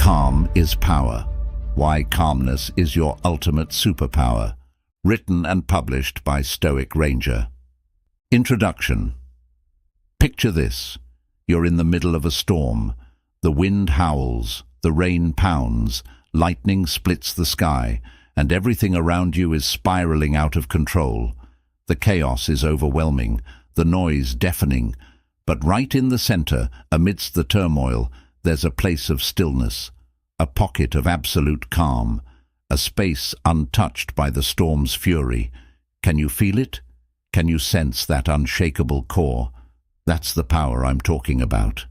Calm is power. Why calmness is your ultimate superpower. Written and published by Stoic Ranger. Introduction. Picture this. You're in the middle of a storm. The wind howls, the rain pounds, lightning splits the sky, and everything around you is spiraling out of control. The chaos is overwhelming, the noise deafening, but right in the center, amidst the turmoil, there's a place of stillness, a pocket of absolute calm, a space untouched by the storm's fury. Can you feel it? Can you sense that unshakable core? That's the power I'm talking about.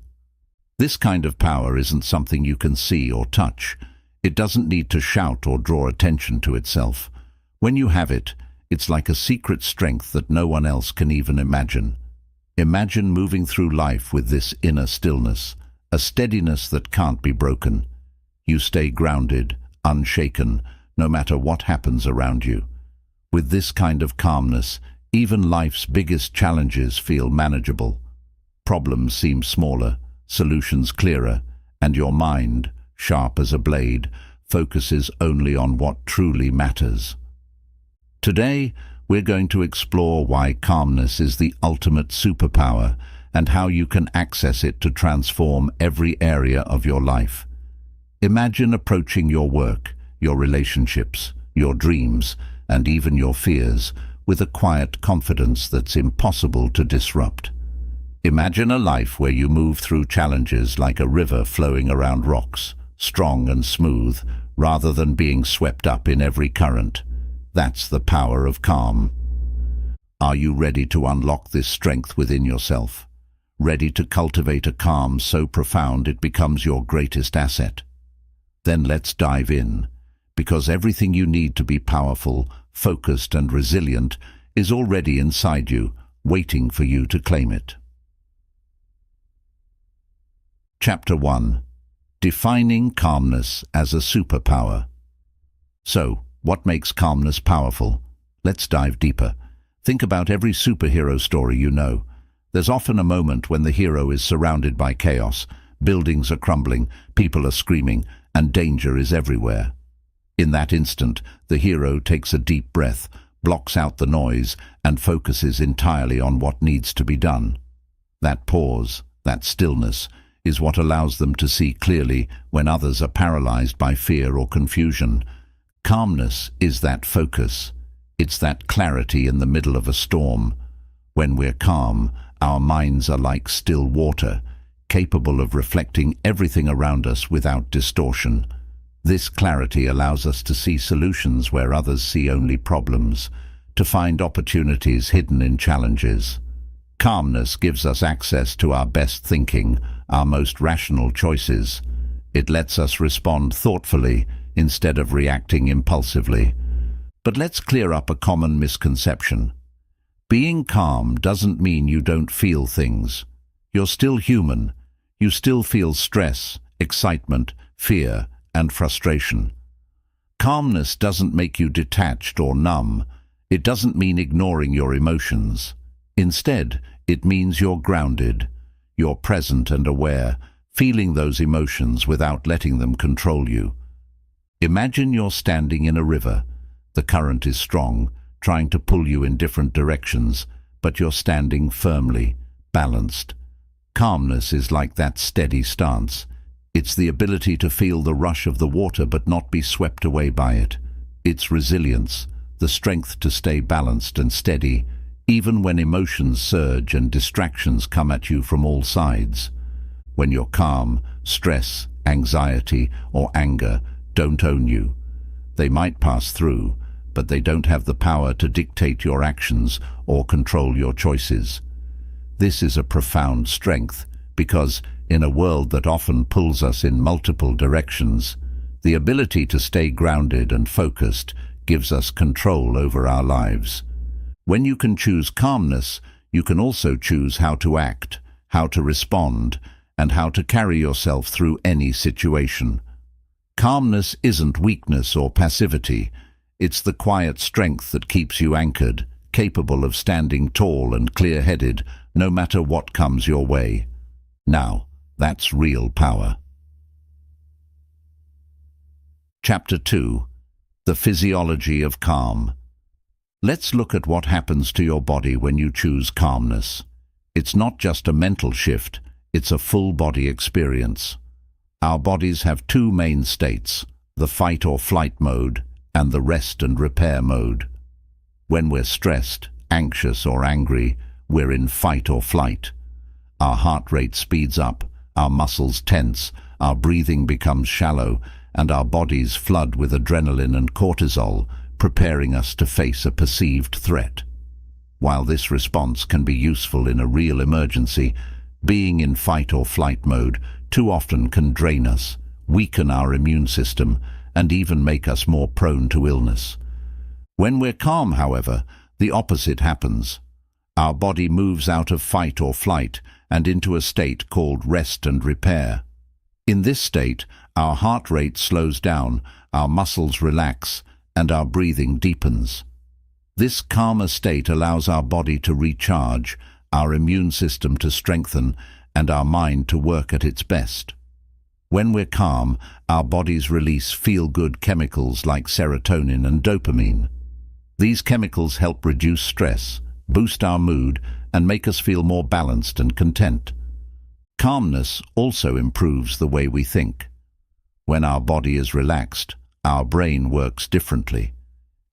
This kind of power isn't something you can see or touch. It doesn't need to shout or draw attention to itself. When you have it, it's like a secret strength that no one else can even imagine. Imagine moving through life with this inner stillness, a steadiness that can't be broken. You stay grounded, unshaken, no matter what happens around you. With this kind of calmness, even life's biggest challenges feel manageable. Problems seem smaller, solutions clearer, and your mind, sharp as a blade, focuses only on what truly matters. Today, we're going to explore why calmness is the ultimate superpower and how you can access it to transform every area of your life. Imagine approaching your work, your relationships, your dreams, and even your fears with a quiet confidence that's impossible to disrupt. Imagine a life where you move through challenges like a river flowing around rocks, strong and smooth, rather than being swept up in every current. That's the power of calm. Are you ready to unlock this strength within yourself? Ready to cultivate a calm so profound it becomes your greatest asset? Then let's dive in, because everything you need to be powerful, focused and resilient is already inside you, waiting for you to claim it. Chapter 1. Defining calmness as a superpower. So, what makes calmness powerful? Let's dive deeper. Think about every superhero story you know. There's often a moment when the hero is surrounded by chaos, buildings are crumbling, people are screaming, and danger is everywhere. In that instant, the hero takes a deep breath, blocks out the noise, and focuses entirely on what needs to be done. That pause, that stillness, is what allows them to see clearly when others are paralyzed by fear or confusion. Calmness is that focus. It's that clarity in the middle of a storm. When we're calm, our minds are like still water, capable of reflecting everything around us without distortion. This clarity allows us to see solutions where others see only problems, to find opportunities hidden in challenges. Calmness gives us access to our best thinking, our most rational choices. It lets us respond thoughtfully instead of reacting impulsively. But let's clear up a common misconception. Being calm doesn't mean you don't feel things. You're still human. You still feel stress, excitement, fear, and frustration. Calmness doesn't make you detached or numb. It doesn't mean ignoring your emotions. Instead, it means you're grounded. You're present and aware, feeling those emotions without letting them control you. Imagine you're standing in a river. The current is strong, trying to pull you in different directions, but you're standing firmly, balanced. Calmness is like that steady stance. It's the ability to feel the rush of the water but not be swept away by it. It's resilience, the strength to stay balanced and steady, even when emotions surge and distractions come at you from all sides. When you're calm, stress, anxiety, or anger don't own you. They might pass through, but they don't have the power to dictate your actions or control your choices. This is a profound strength because, in a world that often pulls us in multiple directions, the ability to stay grounded and focused gives us control over our lives. When you can choose calmness, you can also choose how to act, how to respond, and how to carry yourself through any situation. Calmness isn't weakness or passivity. It's the quiet strength that keeps you anchored, capable of standing tall and clear-headed no matter what comes your way. Now, that's real power. Chapter 2. The Physiology of Calm. Let's look at what happens to your body when you choose calmness. It's not just a mental shift, it's a full-body experience. Our bodies have two main states, the fight or flight mode and the rest and repair mode. When we're stressed, anxious or angry, we're in fight or flight. Our heart rate speeds up, our muscles tense, our breathing becomes shallow, and our bodies flood with adrenaline and cortisol, preparing us to face a perceived threat. While this response can be useful in a real emergency, being in fight or flight mode too often can drain us, weaken our immune system, and even make us more prone to illness. When we're calm, however, the opposite happens. Our body moves out of fight or flight and into a state called rest and repair. In this state, our heart rate slows down, our muscles relax, and our breathing deepens. This calmer state allows our body to recharge, our immune system to strengthen, and our mind to work at its best. When we're calm, our bodies release feel-good chemicals like serotonin and dopamine. These chemicals help reduce stress, boost our mood, and make us feel more balanced and content. Calmness also improves the way we think. When our body is relaxed, our brain works differently.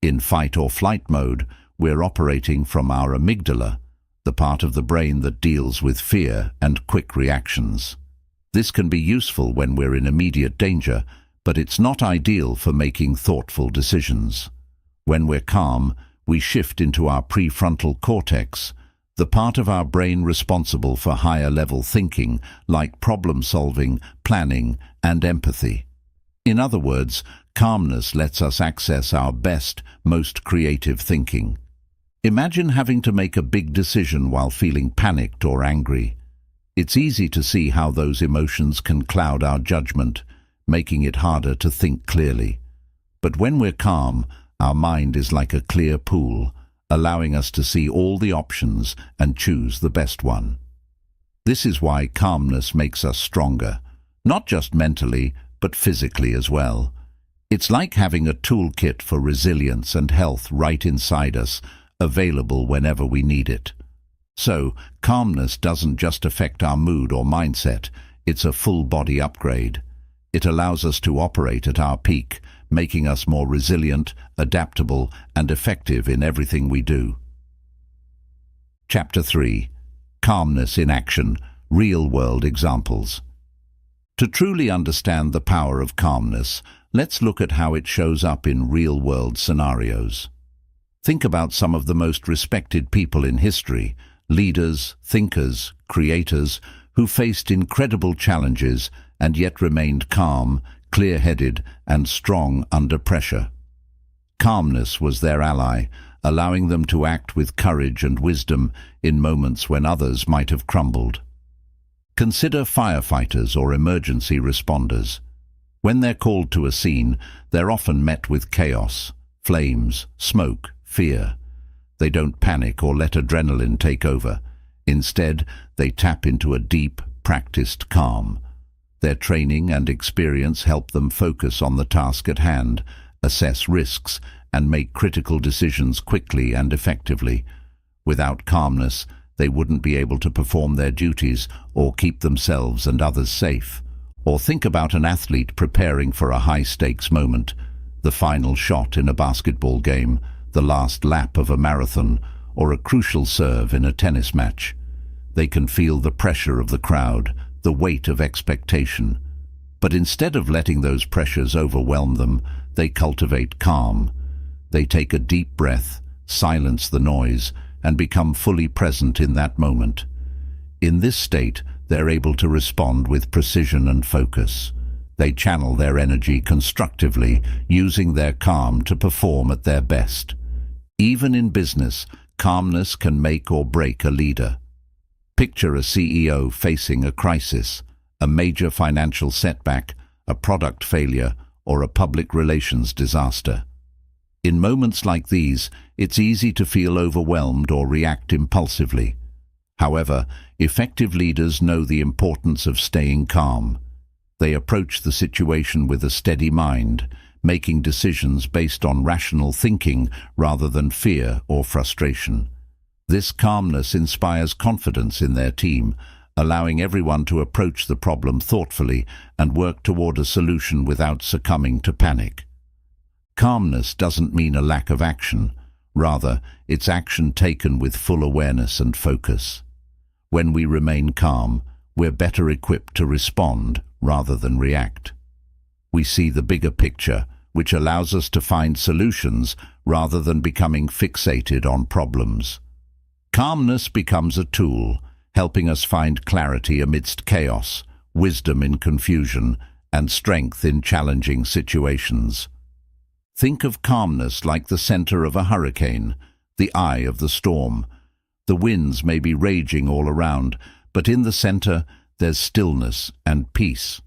In fight or flight mode, we're operating from our amygdala, the part of the brain that deals with fear and quick reactions. This can be useful when we're in immediate danger, but it's not ideal for making thoughtful decisions. When we're calm, we shift into our prefrontal cortex, the part of our brain responsible for higher-level thinking, like problem-solving, planning, and empathy. In other words, calmness lets us access our best, most creative thinking. Imagine having to make a big decision while feeling panicked or angry. It's easy to see how those emotions can cloud our judgment, making it harder to think clearly. But when we're calm, our mind is like a clear pool, allowing us to see all the options and choose the best one. This is why calmness makes us stronger, not just mentally, but physically as well. It's like having a toolkit for resilience and health right inside us, available whenever we need it. So, calmness doesn't just affect our mood or mindset, it's a full-body upgrade. It allows us to operate at our peak, making us more resilient, adaptable, and effective in everything we do. Chapter 3. Calmness in Action, Real-World Examples. To truly understand the power of calmness, let's look at how it shows up in real-world scenarios. Think about some of the most respected people in history, leaders, thinkers, creators, who faced incredible challenges and yet remained calm, clear-headed, and strong under pressure. Calmness was their ally, allowing them to act with courage and wisdom in moments when others might have crumbled. Consider firefighters or emergency responders. When they're called to a scene, they're often met with chaos, flames, smoke, fear. They don't panic or let adrenaline take over. Instead, they tap into a deep, practiced calm. Their training and experience help them focus on the task at hand, assess risks, and make critical decisions quickly and effectively. Without calmness, they wouldn't be able to perform their duties or keep themselves and others safe. Or think about an athlete preparing for a high-stakes moment, the final shot in a basketball game, the last lap of a marathon, or a crucial serve in a tennis match. They can feel the pressure of the crowd, the weight of expectation. But instead of letting those pressures overwhelm them, they cultivate calm. They take a deep breath, silence the noise, and become fully present in that moment. In this state, they're able to respond with precision and focus. They channel their energy constructively, using their calm to perform at their best. Even in business, calmness can make or break a leader. Picture a CEO facing a crisis, a major financial setback, a product failure, or a public relations disaster. In moments like these, it's easy to feel overwhelmed or react impulsively. However, effective leaders know the importance of staying calm. They approach the situation with a steady mind, making decisions based on rational thinking rather than fear or frustration. This calmness inspires confidence in their team, allowing everyone to approach the problem thoughtfully and work toward a solution without succumbing to panic. Calmness doesn't mean a lack of action. Rather, it's action taken with full awareness and focus. When we remain calm, we're better equipped to respond rather than react. We see the bigger picture, which allows us to find solutions rather than becoming fixated on problems. Calmness becomes a tool, helping us find clarity amidst chaos, wisdom in confusion, and strength in challenging situations. Think of calmness like the center of a hurricane, the eye of the storm. The winds may be raging all around, but in the center, there's stillness and peace.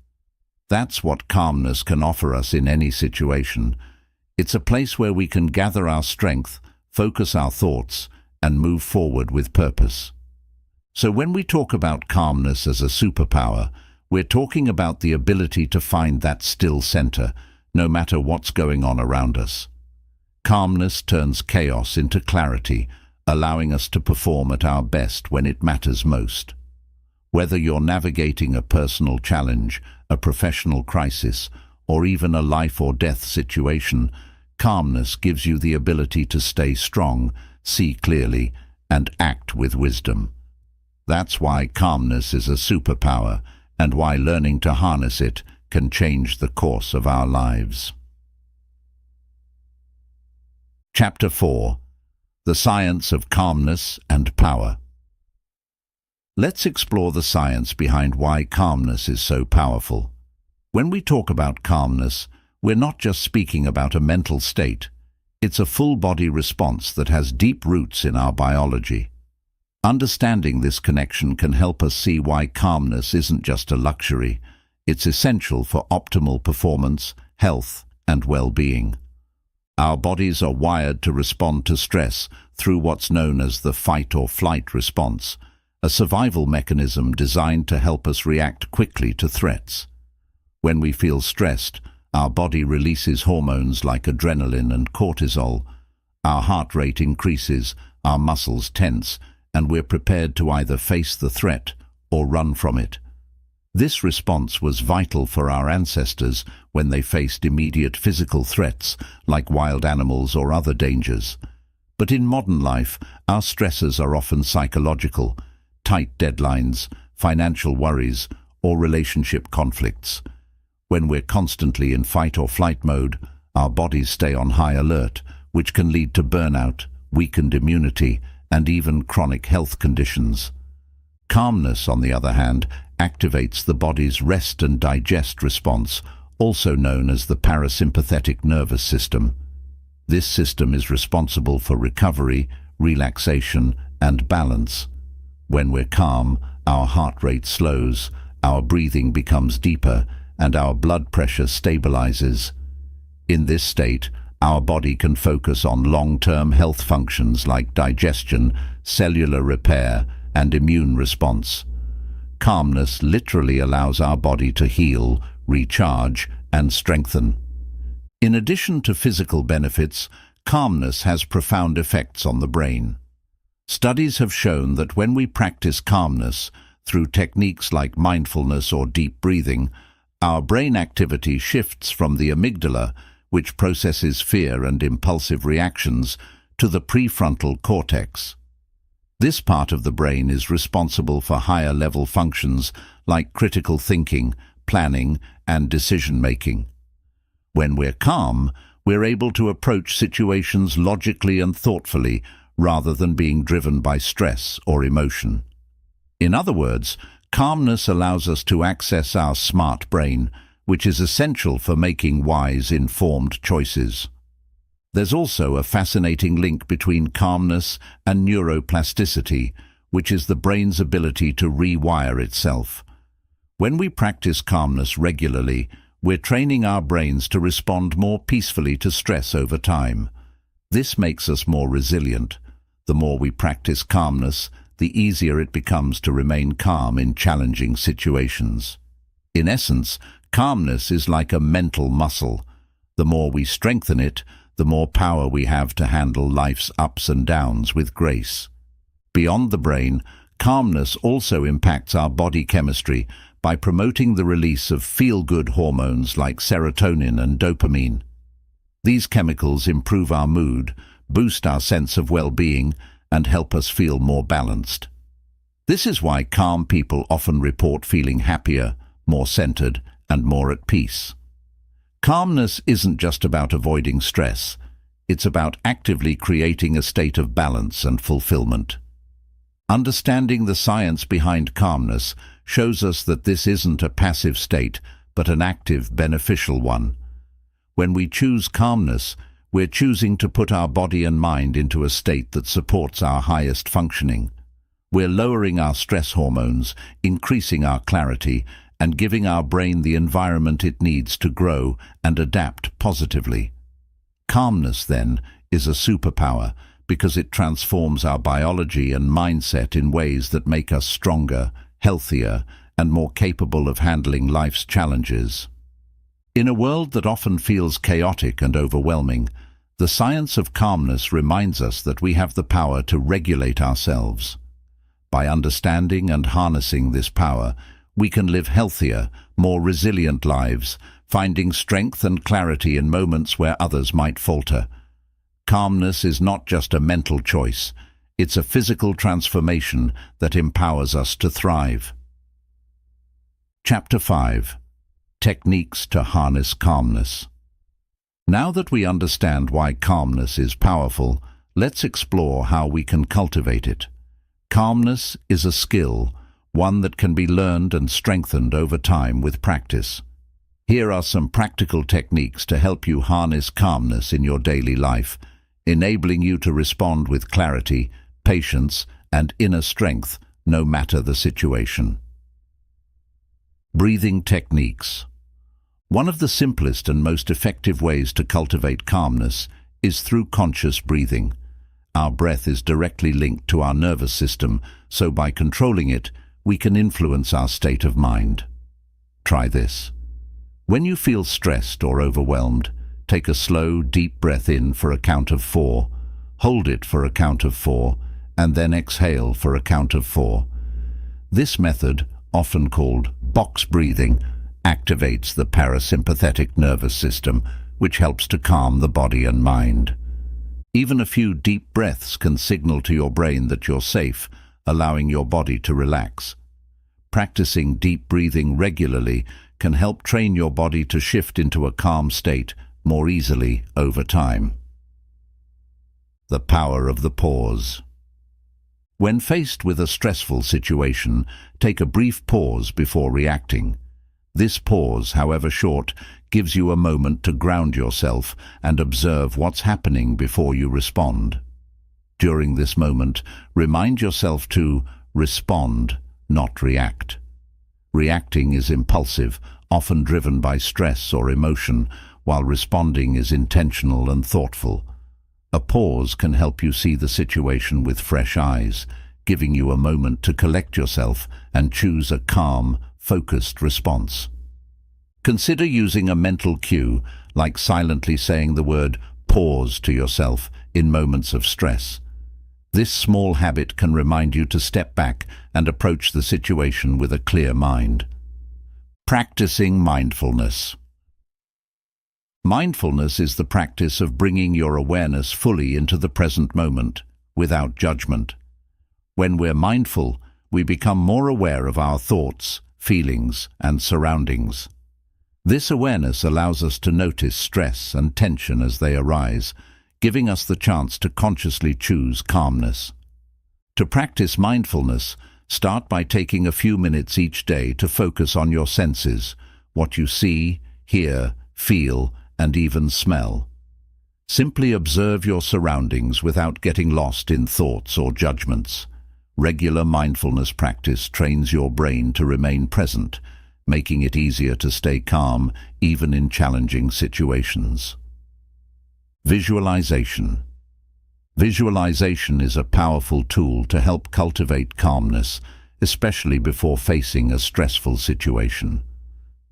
That's what calmness can offer us in any situation. It's a place where we can gather our strength, focus our thoughts, and move forward with purpose. So when we talk about calmness as a superpower, we're talking about the ability to find that still center, no matter what's going on around us. Calmness turns chaos into clarity, allowing us to perform at our best when it matters most. Whether you're navigating a personal challenge, a professional crisis, or even a life or death situation, calmness gives you the ability to stay strong, see clearly, and act with wisdom. That's why calmness is a superpower, and why learning to harness it can change the course of our lives. Chapter 4. The Science of Calmness and Power. Let's explore the science behind why calmness is so powerful. When we talk about calmness, we're not just speaking about a mental state. It's a full-body response that has deep roots in our biology. Understanding this connection can help us see why calmness isn't just a luxury. It's essential for optimal performance, health, and well-being. Our bodies are wired to respond to stress through what's known as the fight or flight response, a survival mechanism designed to help us react quickly to threats. When we feel stressed, our body releases hormones like adrenaline and cortisol. Our heart rate increases, our muscles tense, and we're prepared to either face the threat or run from it. This response was vital for our ancestors when they faced immediate physical threats like wild animals or other dangers. But in modern life, our stresses are often psychological: tight deadlines, financial worries, or relationship conflicts. When we're constantly in fight or flight mode, our bodies stay on high alert, which can lead to burnout, weakened immunity, and even chronic health conditions. Calmness, on the other hand, activates the body's rest and digest response, also known as the parasympathetic nervous system. This system is responsible for recovery, relaxation, and balance. When we're calm, our heart rate slows, our breathing becomes deeper, and our blood pressure stabilizes. In this state, our body can focus on long-term health functions like digestion, cellular repair, and immune response. Calmness literally allows our body to heal, recharge, and strengthen. In addition to physical benefits, calmness has profound effects on the brain. Studies have shown that when we practice calmness through techniques like mindfulness or deep breathing, our brain activity shifts from the amygdala, which processes fear and impulsive reactions, to the prefrontal cortex. This part of the brain is responsible for higher-level functions like critical thinking, planning, and decision-making. When we're calm, we're able to approach situations logically and thoughtfully, rather than being driven by stress or emotion. In other words, calmness allows us to access our smart brain, which is essential for making wise, informed choices. There's also a fascinating link between calmness and neuroplasticity, which is the brain's ability to rewire itself. When we practice calmness regularly, we're training our brains to respond more peacefully to stress over time. This makes us more resilient. The more we practice calmness, the easier it becomes to remain calm in challenging situations. In essence, calmness is like a mental muscle. The more we strengthen it, the more power we have to handle life's ups and downs with grace. Beyond the brain, calmness also impacts our body chemistry by promoting the release of feel-good hormones like serotonin and dopamine. These chemicals improve our mood, boost our sense of well-being, and help us feel more balanced. This is why calm people often report feeling happier, more centered, and more at peace. Calmness isn't just about avoiding stress. It's about actively creating a state of balance and fulfillment. Understanding the science behind calmness shows us that this isn't a passive state, but an active, beneficial one. When we choose calmness, we're choosing to put our body and mind into a state that supports our highest functioning. We're lowering our stress hormones, increasing our clarity, and giving our brain the environment it needs to grow and adapt positively. Calmness, then, is a superpower because it transforms our biology and mindset in ways that make us stronger, healthier, and more capable of handling life's challenges. In a world that often feels chaotic and overwhelming, the science of calmness reminds us that we have the power to regulate ourselves. By understanding and harnessing this power, we can live healthier, more resilient lives, finding strength and clarity in moments where others might falter. Calmness is not just a mental choice, it's a physical transformation that empowers us to thrive. Chapter 5. Techniques to harness calmness. Now that we understand why calmness is powerful, let's explore how we can cultivate it. Calmness is a skill, one that can be learned and strengthened over time with practice. Here are some practical techniques to help you harness calmness in your daily life, enabling you to respond with clarity, patience, and inner strength, no matter the situation. Breathing techniques. One of the simplest and most effective ways to cultivate calmness is through conscious breathing. Our breath is directly linked to our nervous system, so by controlling it, we can influence our state of mind. Try this. When you feel stressed or overwhelmed, take a slow, deep breath in for a count of 4, hold it for a count of 4, and then exhale for a count of 4. This method, often called box breathing, activates the parasympathetic nervous system, which helps to calm the body and mind. Even a few deep breaths can signal to your brain that you're safe, allowing your body to relax. Practicing deep breathing regularly can help train your body to shift into a calm state more easily over time. The power of the pause. When faced with a stressful situation, take a brief pause before reacting. This pause, however short, gives you a moment to ground yourself and observe what's happening before you respond. During this moment, remind yourself to respond, not react. Reacting is impulsive, often driven by stress or emotion, while responding is intentional and thoughtful. A pause can help you see the situation with fresh eyes, giving you a moment to collect yourself and choose a calm, focused response. Consider using a mental cue, like silently saying the word pause to yourself in moments of stress. This small habit can remind you to step back and approach the situation with a clear mind. Practicing mindfulness. Mindfulness is the practice of bringing your awareness fully into the present moment, without judgment. When we're mindful, we become more aware of our thoughts, feelings, and surroundings. This awareness allows us to notice stress and tension as they arise, giving us the chance to consciously choose calmness. To practice mindfulness, start by taking a few minutes each day to focus on your senses, what you see, hear, feel, and even smell. Simply observe your surroundings without getting lost in thoughts or judgments. Regular mindfulness practice trains your brain to remain present, making it easier to stay calm even in challenging situations. Visualization. Visualization is a powerful tool to help cultivate calmness, especially before facing a stressful situation.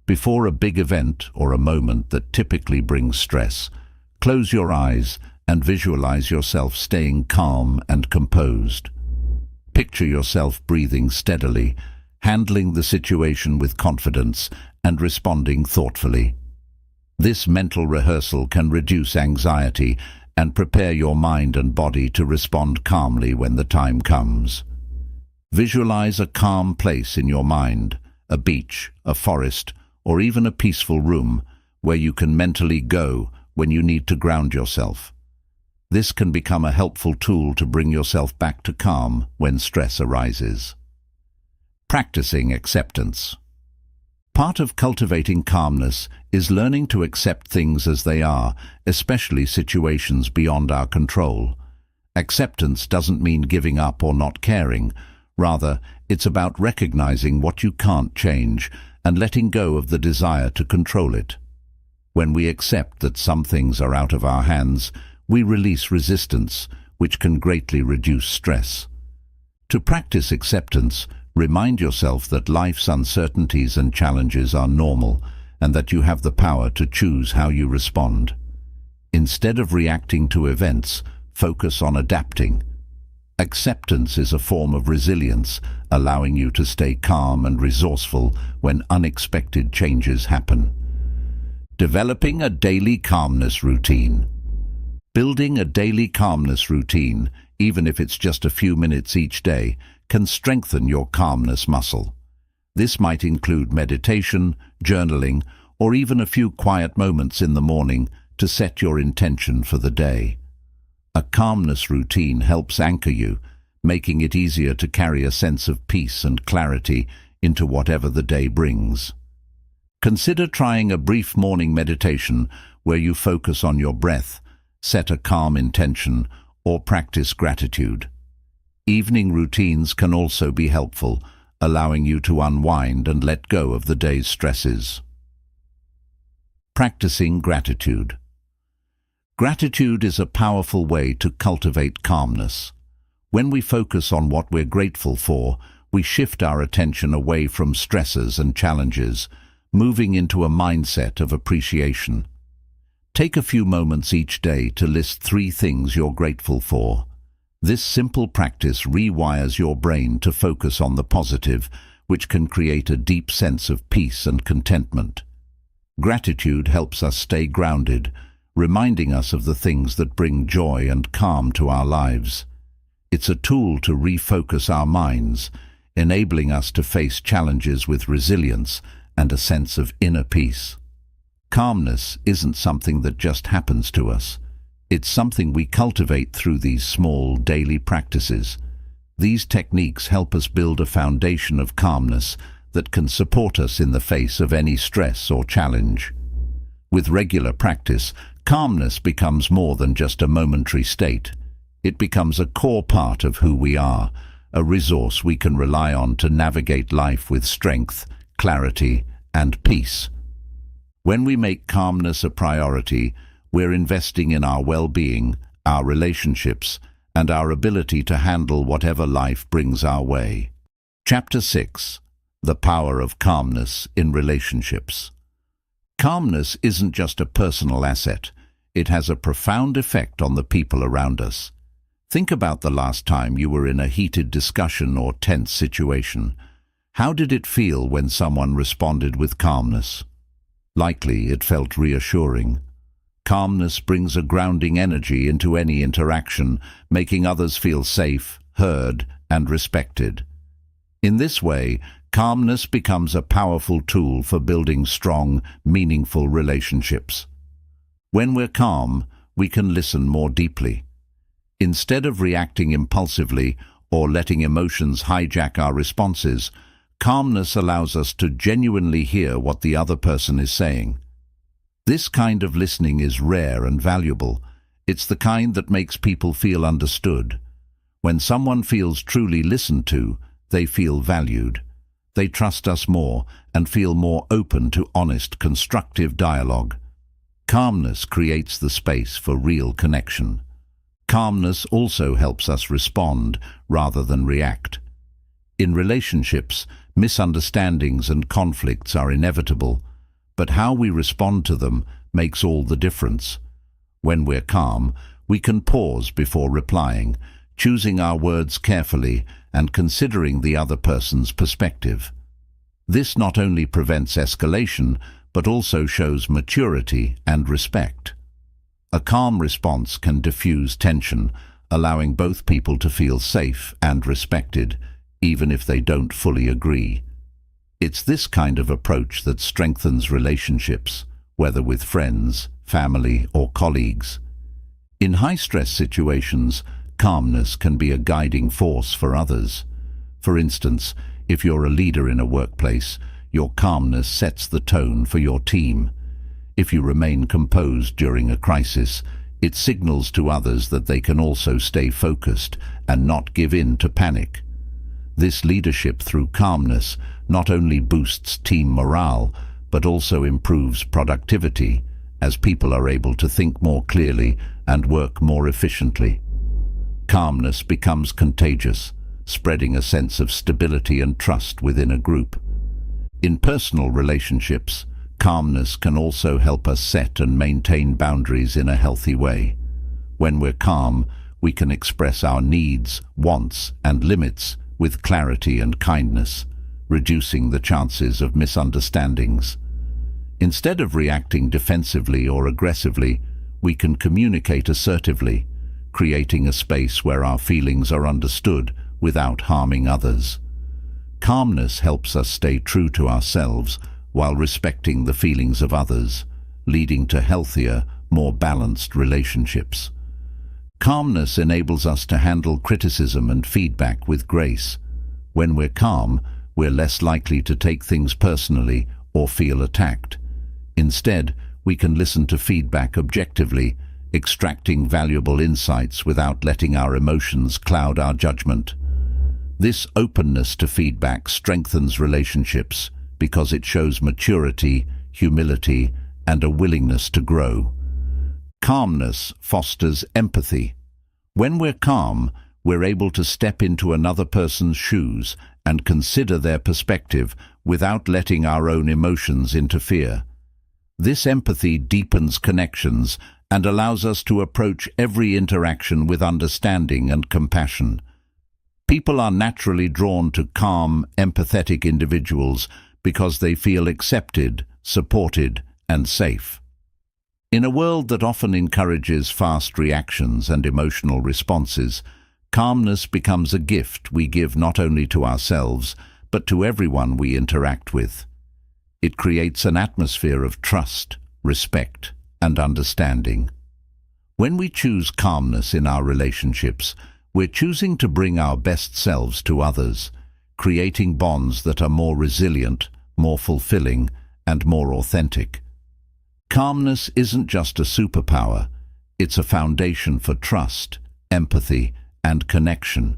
Before a big event or a moment that typically brings stress, close your eyes and visualize yourself staying calm and composed. Picture yourself breathing steadily, handling the situation with confidence and responding thoughtfully. This mental rehearsal can reduce anxiety and prepare your mind and body to respond calmly when the time comes. Visualize a calm place in your mind, a beach, a forest, or even a peaceful room where you can mentally go when you need to ground yourself. This can become a helpful tool to bring yourself back to calm when stress arises. Practicing acceptance. Part of cultivating calmness is learning to accept things as they are, especially situations beyond our control. Acceptance doesn't mean giving up or not caring. Rather, it's about recognizing what you can't change and letting go of the desire to control it. When we accept that some things are out of our hands, we release resistance, which can greatly reduce stress. To practice acceptance, remind yourself that life's uncertainties and challenges are normal and that you have the power to choose how you respond. Instead of reacting to events, focus on adapting. Acceptance is a form of resilience, allowing you to stay calm and resourceful when unexpected changes happen. Developing a daily calmness routine. Building a daily calmness routine, even if it's just a few minutes each day, can strengthen your calmness muscle. This might include meditation, journaling, or even a few quiet moments in the morning to set your intention for the day. A calmness routine helps anchor you, making it easier to carry a sense of peace and clarity into whatever the day brings. Consider trying a brief morning meditation where you focus on your breath, set a calm intention, or practice gratitude. Evening routines can also be helpful, allowing you to unwind and let go of the day's stresses. Practicing gratitude. Gratitude is a powerful way to cultivate calmness. When we focus on what we're grateful for, we shift our attention away from stresses and challenges, moving into a mindset of appreciation. Take a few moments each day to list 3 things you're grateful for. This simple practice rewires your brain to focus on the positive, which can create a deep sense of peace and contentment. Gratitude helps us stay grounded, reminding us of the things that bring joy and calm to our lives. It's a tool to refocus our minds, enabling us to face challenges with resilience and a sense of inner peace. Calmness isn't something that just happens to us. It's something we cultivate through these small daily practices. These techniques help us build a foundation of calmness that can support us in the face of any stress or challenge. With regular practice, calmness becomes more than just a momentary state. It becomes a core part of who we are, a resource we can rely on to navigate life with strength, clarity, and peace. When we make calmness a priority, we're investing in our well-being, our relationships, and our ability to handle whatever life brings our way. Chapter 6. The Power of Calmness in Relationships. Calmness isn't just a personal asset. It has a profound effect on the people around us. Think about the last time you were in a heated discussion or tense situation. How did it feel when someone responded with calmness? Likely it felt reassuring. Calmness brings a grounding energy into any interaction, making others feel safe, heard, and respected. In this way, calmness becomes a powerful tool for building strong, meaningful relationships. When we're calm, we can listen more deeply. Instead of reacting impulsively or letting emotions hijack our responses, calmness allows us to genuinely hear what the other person is saying. This kind of listening is rare and valuable. It's the kind that makes people feel understood. When someone feels truly listened to, they feel valued. They trust us more and feel more open to honest, constructive dialogue. Calmness creates the space for real connection. Calmness also helps us respond rather than react. In relationships, misunderstandings and conflicts are inevitable, but how we respond to them makes all the difference. When we're calm, we can pause before replying, choosing our words carefully and considering the other person's perspective. This not only prevents escalation, but also shows maturity and respect. A calm response can diffuse tension, allowing both people to feel safe and respected, even if they don't fully agree. It's this kind of approach that strengthens relationships, whether with friends, family, or colleagues. In high-stress situations, calmness can be a guiding force for others. For instance, if you're a leader in a workplace, your calmness sets the tone for your team. If you remain composed during a crisis, it signals to others that they can also stay focused and not give in to panic. This leadership through calmness not only boosts team morale, but also improves productivity, as people are able to think more clearly and work more efficiently. Calmness becomes contagious, spreading a sense of stability and trust within a group. In personal relationships, calmness can also help us set and maintain boundaries in a healthy way. When we're calm, we can express our needs, wants, and limits with clarity and kindness, reducing the chances of misunderstandings. Instead of reacting defensively or aggressively, we can communicate assertively, creating a space where our feelings are understood without harming others. Calmness helps us stay true to ourselves while respecting the feelings of others, leading to healthier, more balanced relationships. Calmness enables us to handle criticism and feedback with grace. When we're calm, we're less likely to take things personally or feel attacked. Instead, we can listen to feedback objectively, extracting valuable insights without letting our emotions cloud our judgment. This openness to feedback strengthens relationships because it shows maturity, humility, and a willingness to grow. Calmness fosters empathy. When we're calm, we're able to step into another person's shoes and consider their perspective without letting our own emotions interfere. This empathy deepens connections and allows us to approach every interaction with understanding and compassion. People are naturally drawn to calm, empathetic individuals because they feel accepted, supported, and safe. In a world that often encourages fast reactions and emotional responses, calmness becomes a gift we give not only to ourselves, but to everyone we interact with. It creates an atmosphere of trust, respect, and understanding. When we choose calmness in our relationships, we're choosing to bring our best selves to others, creating bonds that are more resilient, more fulfilling, and more authentic. Calmness isn't just a superpower, it's a foundation for trust, empathy, and connection.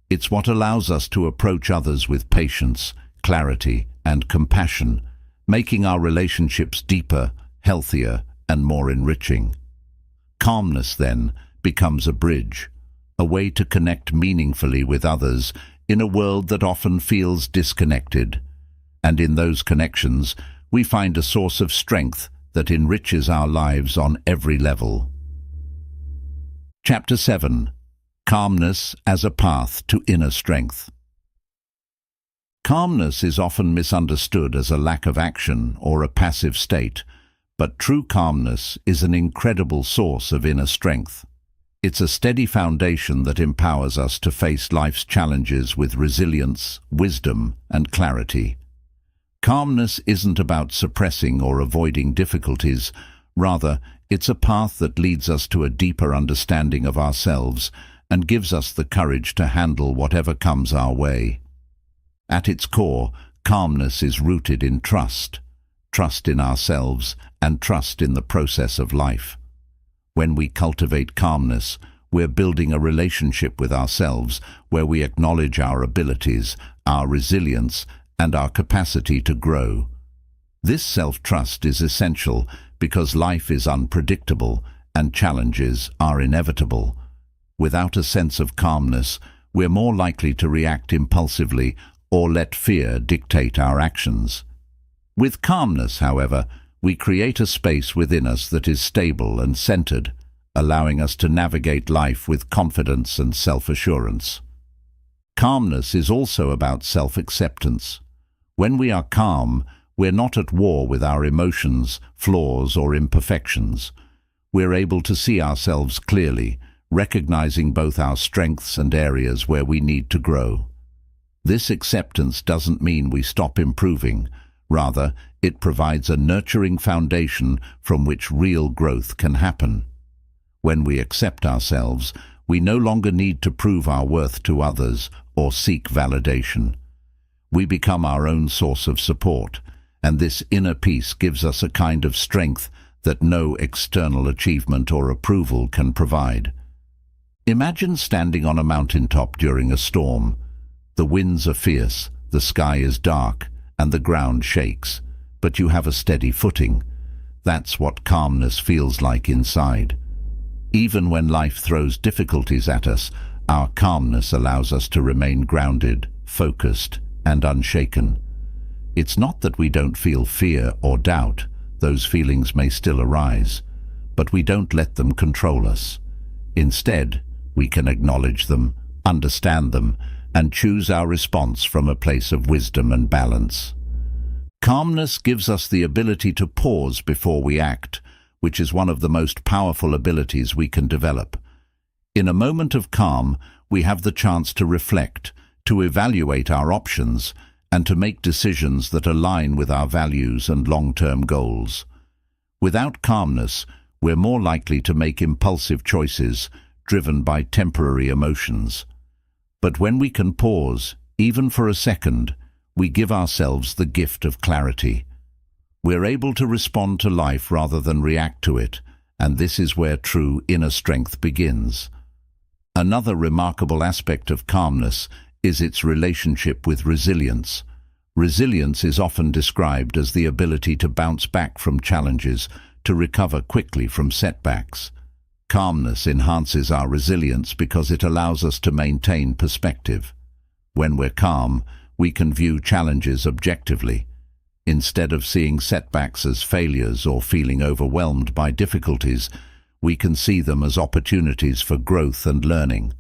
It's what allows us to approach others with patience, clarity, and compassion, making our relationships deeper, healthier, and more enriching. Calmness, then, becomes a bridge, a way to connect meaningfully with others in a world that often feels disconnected. And in those connections, we find a source of strength that enriches our lives on every level. Chapter 7. Calmness as a Path to Inner Strength. Calmness is often misunderstood as a lack of action or a passive state, but true calmness is an incredible source of inner strength. It's a steady foundation that empowers us to face life's challenges with resilience, wisdom, and clarity. Calmness isn't about suppressing or avoiding difficulties. Rather, it's a path that leads us to a deeper understanding of ourselves and gives us the courage to handle whatever comes our way. At its core, calmness is rooted in trust in ourselves and trust in the process of life. When we cultivate calmness, we're building a relationship with ourselves where we acknowledge our abilities, our resilience, and our capacity to grow. This self-trust is essential because life is unpredictable and challenges are inevitable. Without a sense of calmness, we're more likely to react impulsively or let fear dictate our actions. With calmness, however, we create a space within us that is stable and centered, allowing us to navigate life with confidence and self-assurance. Calmness is also about self-acceptance. When we are calm, we're not at war with our emotions, flaws, or imperfections. We're able to see ourselves clearly, recognizing both our strengths and areas where we need to grow. This acceptance doesn't mean we stop improving. Rather, it provides a nurturing foundation from which real growth can happen. When we accept ourselves, we no longer need to prove our worth to others or seek validation. We become our own source of support, and this inner peace gives us a kind of strength that no external achievement or approval can provide. Imagine standing on a mountaintop during a storm. The winds are fierce, the sky is dark, and the ground shakes, but you have a steady footing. That's what calmness feels like inside. Even when life throws difficulties at us, our calmness allows us to remain grounded, focused, and unshaken. It's not that we don't feel fear or doubt. Those feelings may still arise, but we don't let them control us. Instead, we can acknowledge them, understand them, and choose our response from a place of wisdom and balance. Calmness gives us the ability to pause before we act, which is one of the most powerful abilities we can develop. In a moment of calm, we have the chance to reflect, to evaluate our options, and to make decisions that align with our values and long-term goals. Without calmness, we're more likely to make impulsive choices driven by temporary emotions. But when we can pause, even for a second, we give ourselves the gift of clarity. We're able to respond to life rather than react to it, and this is where true inner strength begins. Another remarkable aspect of calmness is its relationship with resilience. Resilience is often described as the ability to bounce back from challenges, to recover quickly from setbacks. Calmness enhances our resilience because it allows us to maintain perspective. When we're calm, we can view challenges objectively. Instead of seeing setbacks as failures or feeling overwhelmed by difficulties, we can see them as opportunities for growth and learning.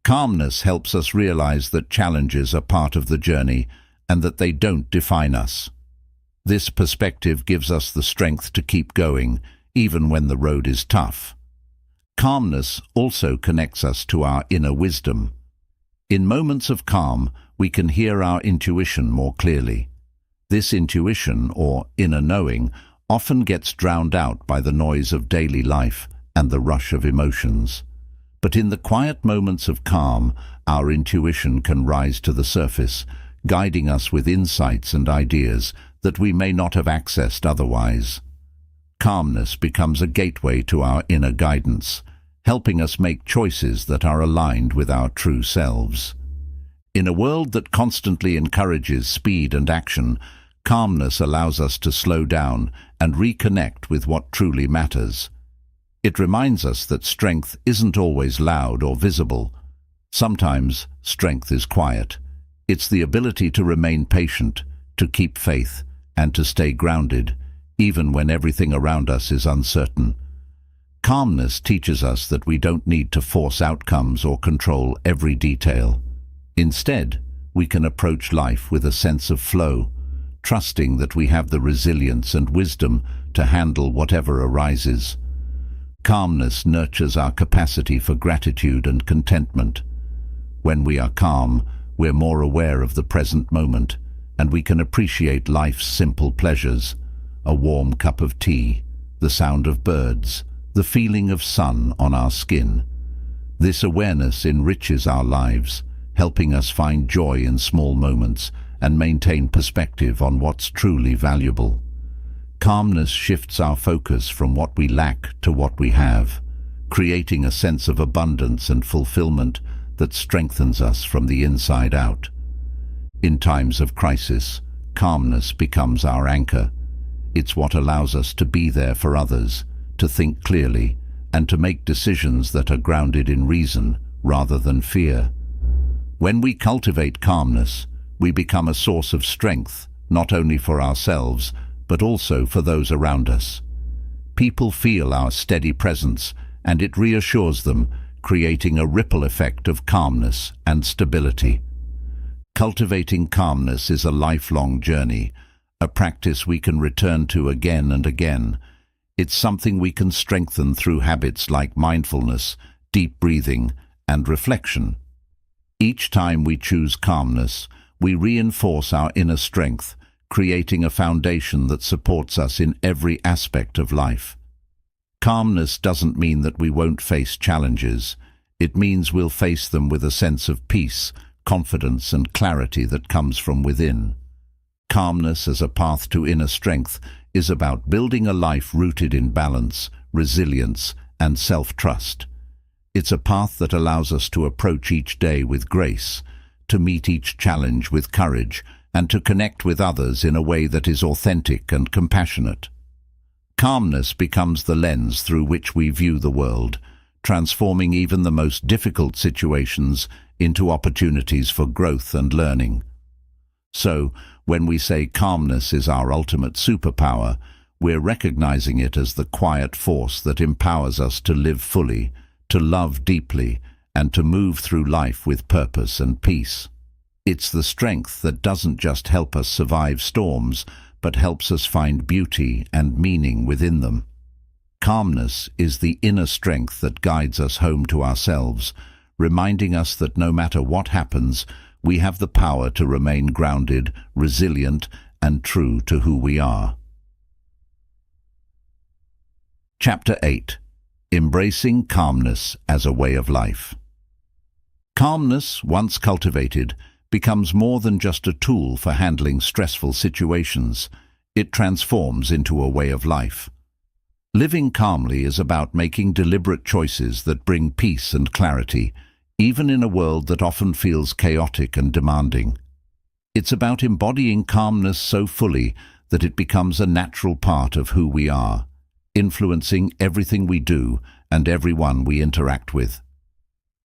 Calmness helps us realize that challenges are part of the journey and that they don't define us. This perspective gives us the strength to keep going, even when the road is tough. Calmness also connects us to our inner wisdom. In moments of calm, we can hear our intuition more clearly. This intuition, or inner knowing, often gets drowned out by the noise of daily life and the rush of emotions. But in the quiet moments of calm, our intuition can rise to the surface, guiding us with insights and ideas that we may not have accessed otherwise. Calmness becomes a gateway to our inner guidance, helping us make choices that are aligned with our true selves. In a world that constantly encourages speed and action, calmness allows us to slow down and reconnect with what truly matters. It reminds us that strength isn't always loud or visible. Sometimes strength is quiet. It's the ability to remain patient, to keep faith, and to stay grounded, even when everything around us is uncertain. Calmness teaches us that we don't need to force outcomes or control every detail. Instead, we can approach life with a sense of flow, trusting that we have the resilience and wisdom to handle whatever arises. Calmness nurtures our capacity for gratitude and contentment. When we are calm, we're more aware of the present moment, and we can appreciate life's simple pleasures: a warm cup of tea, the sound of birds, the feeling of sun on our skin. This awareness enriches our lives, helping us find joy in small moments and maintain perspective on what's truly valuable. Calmness shifts our focus from what we lack to what we have, creating a sense of abundance and fulfillment that strengthens us from the inside out. In times of crisis, calmness becomes our anchor. It's what allows us to be there for others, to think clearly, and to make decisions that are grounded in reason rather than fear. When we cultivate calmness, we become a source of strength, not only for ourselves, but also for those around us. People feel our steady presence, and it reassures them, creating a ripple effect of calmness and stability. Cultivating calmness is a lifelong journey, a practice we can return to again and again. It's something we can strengthen through habits like mindfulness, deep breathing, and reflection. Each time we choose calmness, we reinforce our inner strength, creating a foundation that supports us in every aspect of life. Calmness doesn't mean that we won't face challenges. It means we'll face them with a sense of peace, confidence, and clarity that comes from within. Calmness as a path to inner strength is about building a life rooted in balance, resilience, and self-trust. It's a path that allows us to approach each day with grace, to meet each challenge with courage, and to connect with others in a way that is authentic and compassionate. Calmness becomes the lens through which we view the world, transforming even the most difficult situations into opportunities for growth and learning. So, when we say calmness is our ultimate superpower, we're recognizing it as the quiet force that empowers us to live fully, to love deeply, and to move through life with purpose and peace. It's the strength that doesn't just help us survive storms, but helps us find beauty and meaning within them. Calmness is the inner strength that guides us home to ourselves, reminding us that no matter what happens, we have the power to remain grounded, resilient, and true to who we are. Chapter 8. Embracing calmness as a way of life. Calmness, once cultivated, becomes more than just a tool for handling stressful situations. It transforms into a way of life. Living calmly is about making deliberate choices that bring peace and clarity, even in a world that often feels chaotic and demanding. It's about embodying calmness so fully that it becomes a natural part of who we are, influencing everything we do and everyone we interact with.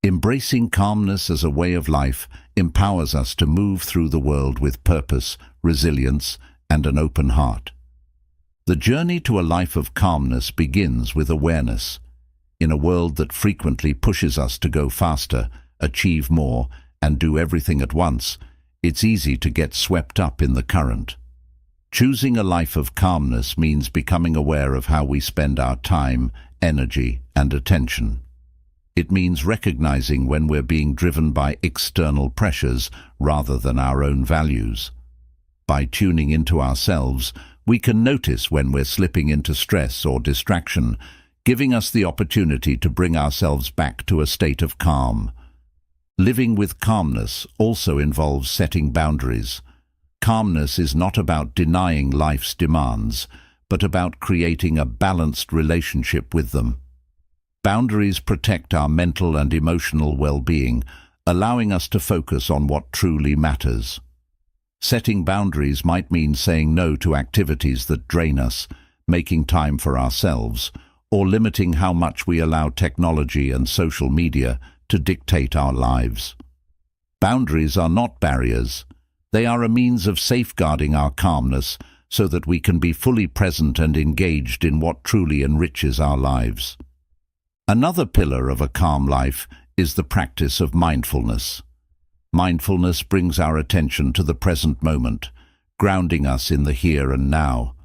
Embracing calmness as a way of life empowers us to move through the world with purpose, resilience, and an open heart. The journey to a life of calmness begins with awareness. In a world that frequently pushes us to go faster, achieve more, and do everything at once, it's easy to get swept up in the current. Choosing a life of calmness means becoming aware of how we spend our time, energy, and attention. It means recognizing when we're being driven by external pressures rather than our own values. By tuning into ourselves, we can notice when we're slipping into stress or distraction, giving us the opportunity to bring ourselves back to a state of calm. Living with calmness also involves setting boundaries. Calmness is not about denying life's demands, but about creating a balanced relationship with them. Boundaries protect our mental and emotional well-being, allowing us to focus on what truly matters. Setting boundaries might mean saying no to activities that drain us, making time for ourselves, or limiting how much we allow technology and social media to dictate our lives. Boundaries are not barriers. They are a means of safeguarding our calmness so that we can be fully present and engaged in what truly enriches our lives. Another pillar of a calm life is the practice of mindfulness. Mindfulness brings our attention to the present moment, grounding us in the here and now.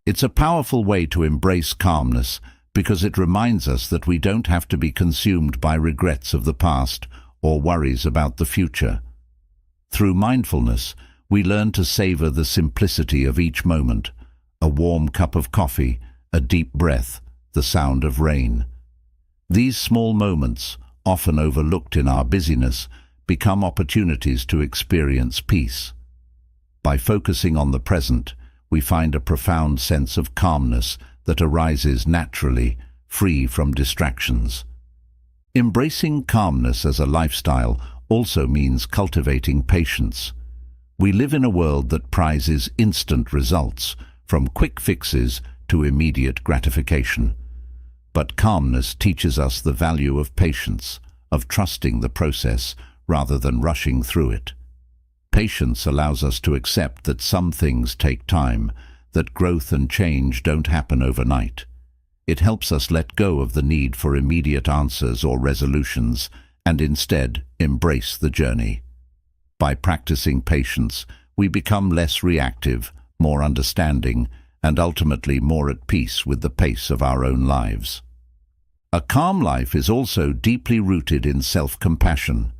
It's a powerful way to embrace calmness because it reminds us that we don't have to be consumed by regrets of the past or worries about the future. Through mindfulness, we learn to savor the simplicity of each moment, a warm cup of coffee, a deep breath, the sound of rain. These small moments, often overlooked in our busyness, become opportunities to experience peace. By focusing on the present, we find a profound sense of calmness that arises naturally, free from distractions. Embracing calmness as a lifestyle also means cultivating patience. We live in a world that prizes instant results, from quick fixes to immediate gratification. But calmness teaches us the value of patience, of trusting the process rather than rushing through it. Patience allows us to accept that some things take time, that growth and change don't happen overnight. It helps us let go of the need for immediate answers or resolutions and instead embrace the journey. By practicing patience, we become less reactive, more understanding, and ultimately more at peace with the pace of our own lives. A calm life is also deeply rooted in self-compassion.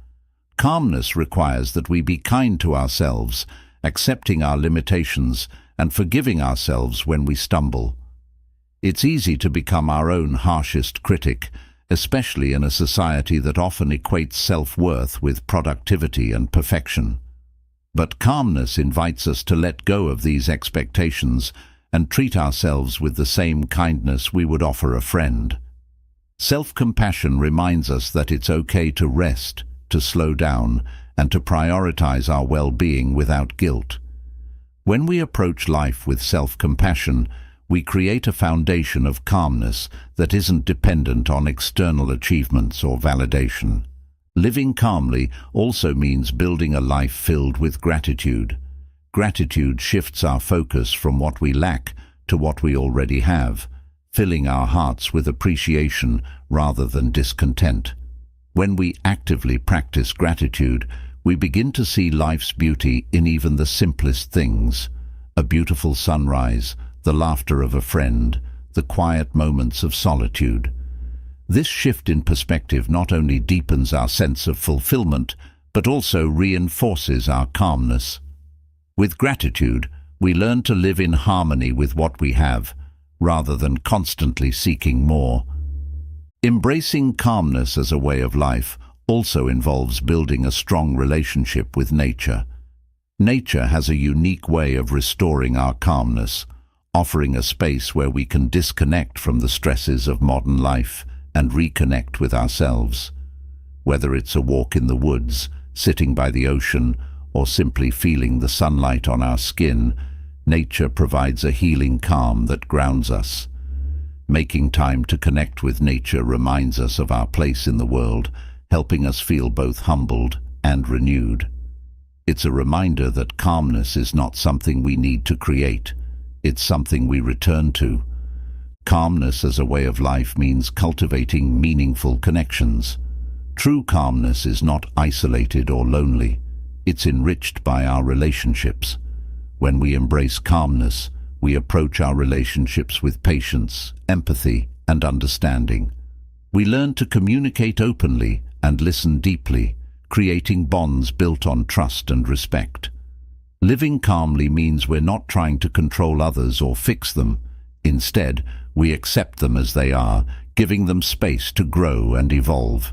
Calmness requires that we be kind to ourselves, accepting our limitations and forgiving ourselves when we stumble. It's easy to become our own harshest critic, especially in a society that often equates self-worth with productivity and perfection. But calmness invites us to let go of these expectations and treat ourselves with the same kindness we would offer a friend. Self-compassion reminds us that it's okay to rest, to slow down, and to prioritize our well-being without guilt. When we approach life with self-compassion, we create a foundation of calmness that isn't dependent on external achievements or validation. Living calmly also means building a life filled with gratitude. Gratitude shifts our focus from what we lack to what we already have, filling our hearts with appreciation rather than discontent. When we actively practice gratitude, we begin to see life's beauty in even the simplest things: a beautiful sunrise, the laughter of a friend, the quiet moments of solitude. This shift in perspective not only deepens our sense of fulfillment, but also reinforces our calmness. With gratitude, we learn to live in harmony with what we have, rather than constantly seeking more. Embracing calmness as a way of life also involves building a strong relationship with nature. Nature has a unique way of restoring our calmness, offering a space where we can disconnect from the stresses of modern life and reconnect with ourselves. Whether it's a walk in the woods, sitting by the ocean, or simply feeling the sunlight on our skin, nature provides a healing calm that grounds us. Making time to connect with nature reminds us of our place in the world, helping us feel both humbled and renewed. It's a reminder that calmness is not something we need to create, it's something we return to. Calmness as a way of life means cultivating meaningful connections. True calmness is not isolated or lonely, it's enriched by our relationships. When we embrace calmness, we approach our relationships with patience, empathy, and understanding. We learn to communicate openly and listen deeply, creating bonds built on trust and respect. Living calmly means we're not trying to control others or fix them. Instead, we accept them as they are, giving them space to grow and evolve.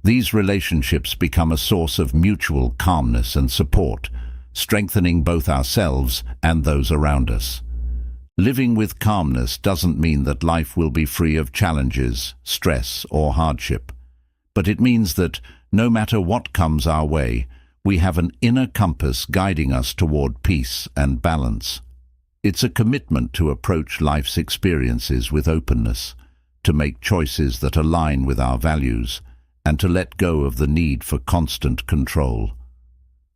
These relationships become a source of mutual calmness and support, strengthening both ourselves and those around us. Living with calmness doesn't mean that life will be free of challenges, stress, or hardship, but it means that, no matter what comes our way, we have an inner compass guiding us toward peace and balance. It's a commitment to approach life's experiences with openness, to make choices that align with our values, and to let go of the need for constant control.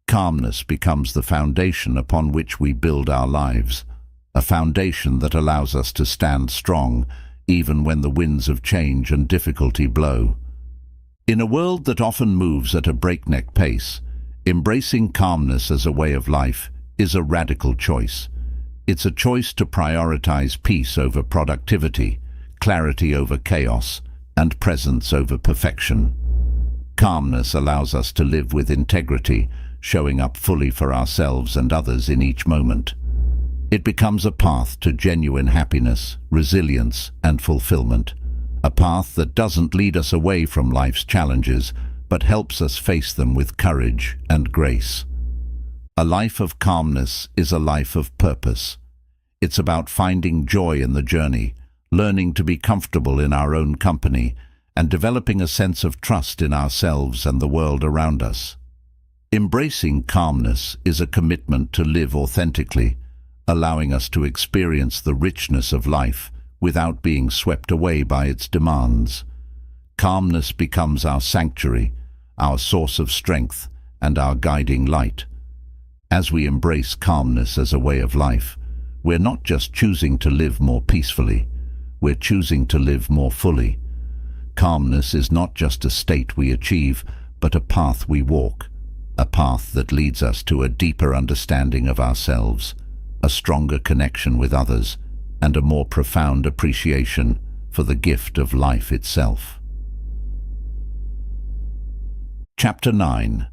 Calmness becomes the foundation upon which we build our lives, a foundation that allows us to stand strong even when the winds of change and difficulty blow. In a world that often moves at a breakneck pace, embracing calmness as a way of life is a radical choice. It's a choice to prioritize peace over productivity, clarity over chaos, and presence over perfection. Calmness allows us to live with integrity, showing up fully for ourselves and others in each moment. It becomes a path to genuine happiness, resilience, and fulfillment. A path that doesn't lead us away from life's challenges, but helps us face them with courage and grace. A life of calmness is a life of purpose. It's about finding joy in the journey, learning to be comfortable in our own company, and developing a sense of trust in ourselves and the world around us. Embracing calmness is a commitment to live authentically, allowing us to experience the richness of life without being swept away by its demands. Calmness becomes our sanctuary, our source of strength, and our guiding light. As we embrace calmness as a way of life, we're not just choosing to live more peacefully, we're choosing to live more fully. Calmness is not just a state we achieve, but a path we walk, a path that leads us to a deeper understanding of ourselves, a stronger connection with others, and a more profound appreciation for the gift of life itself. Chapter 9.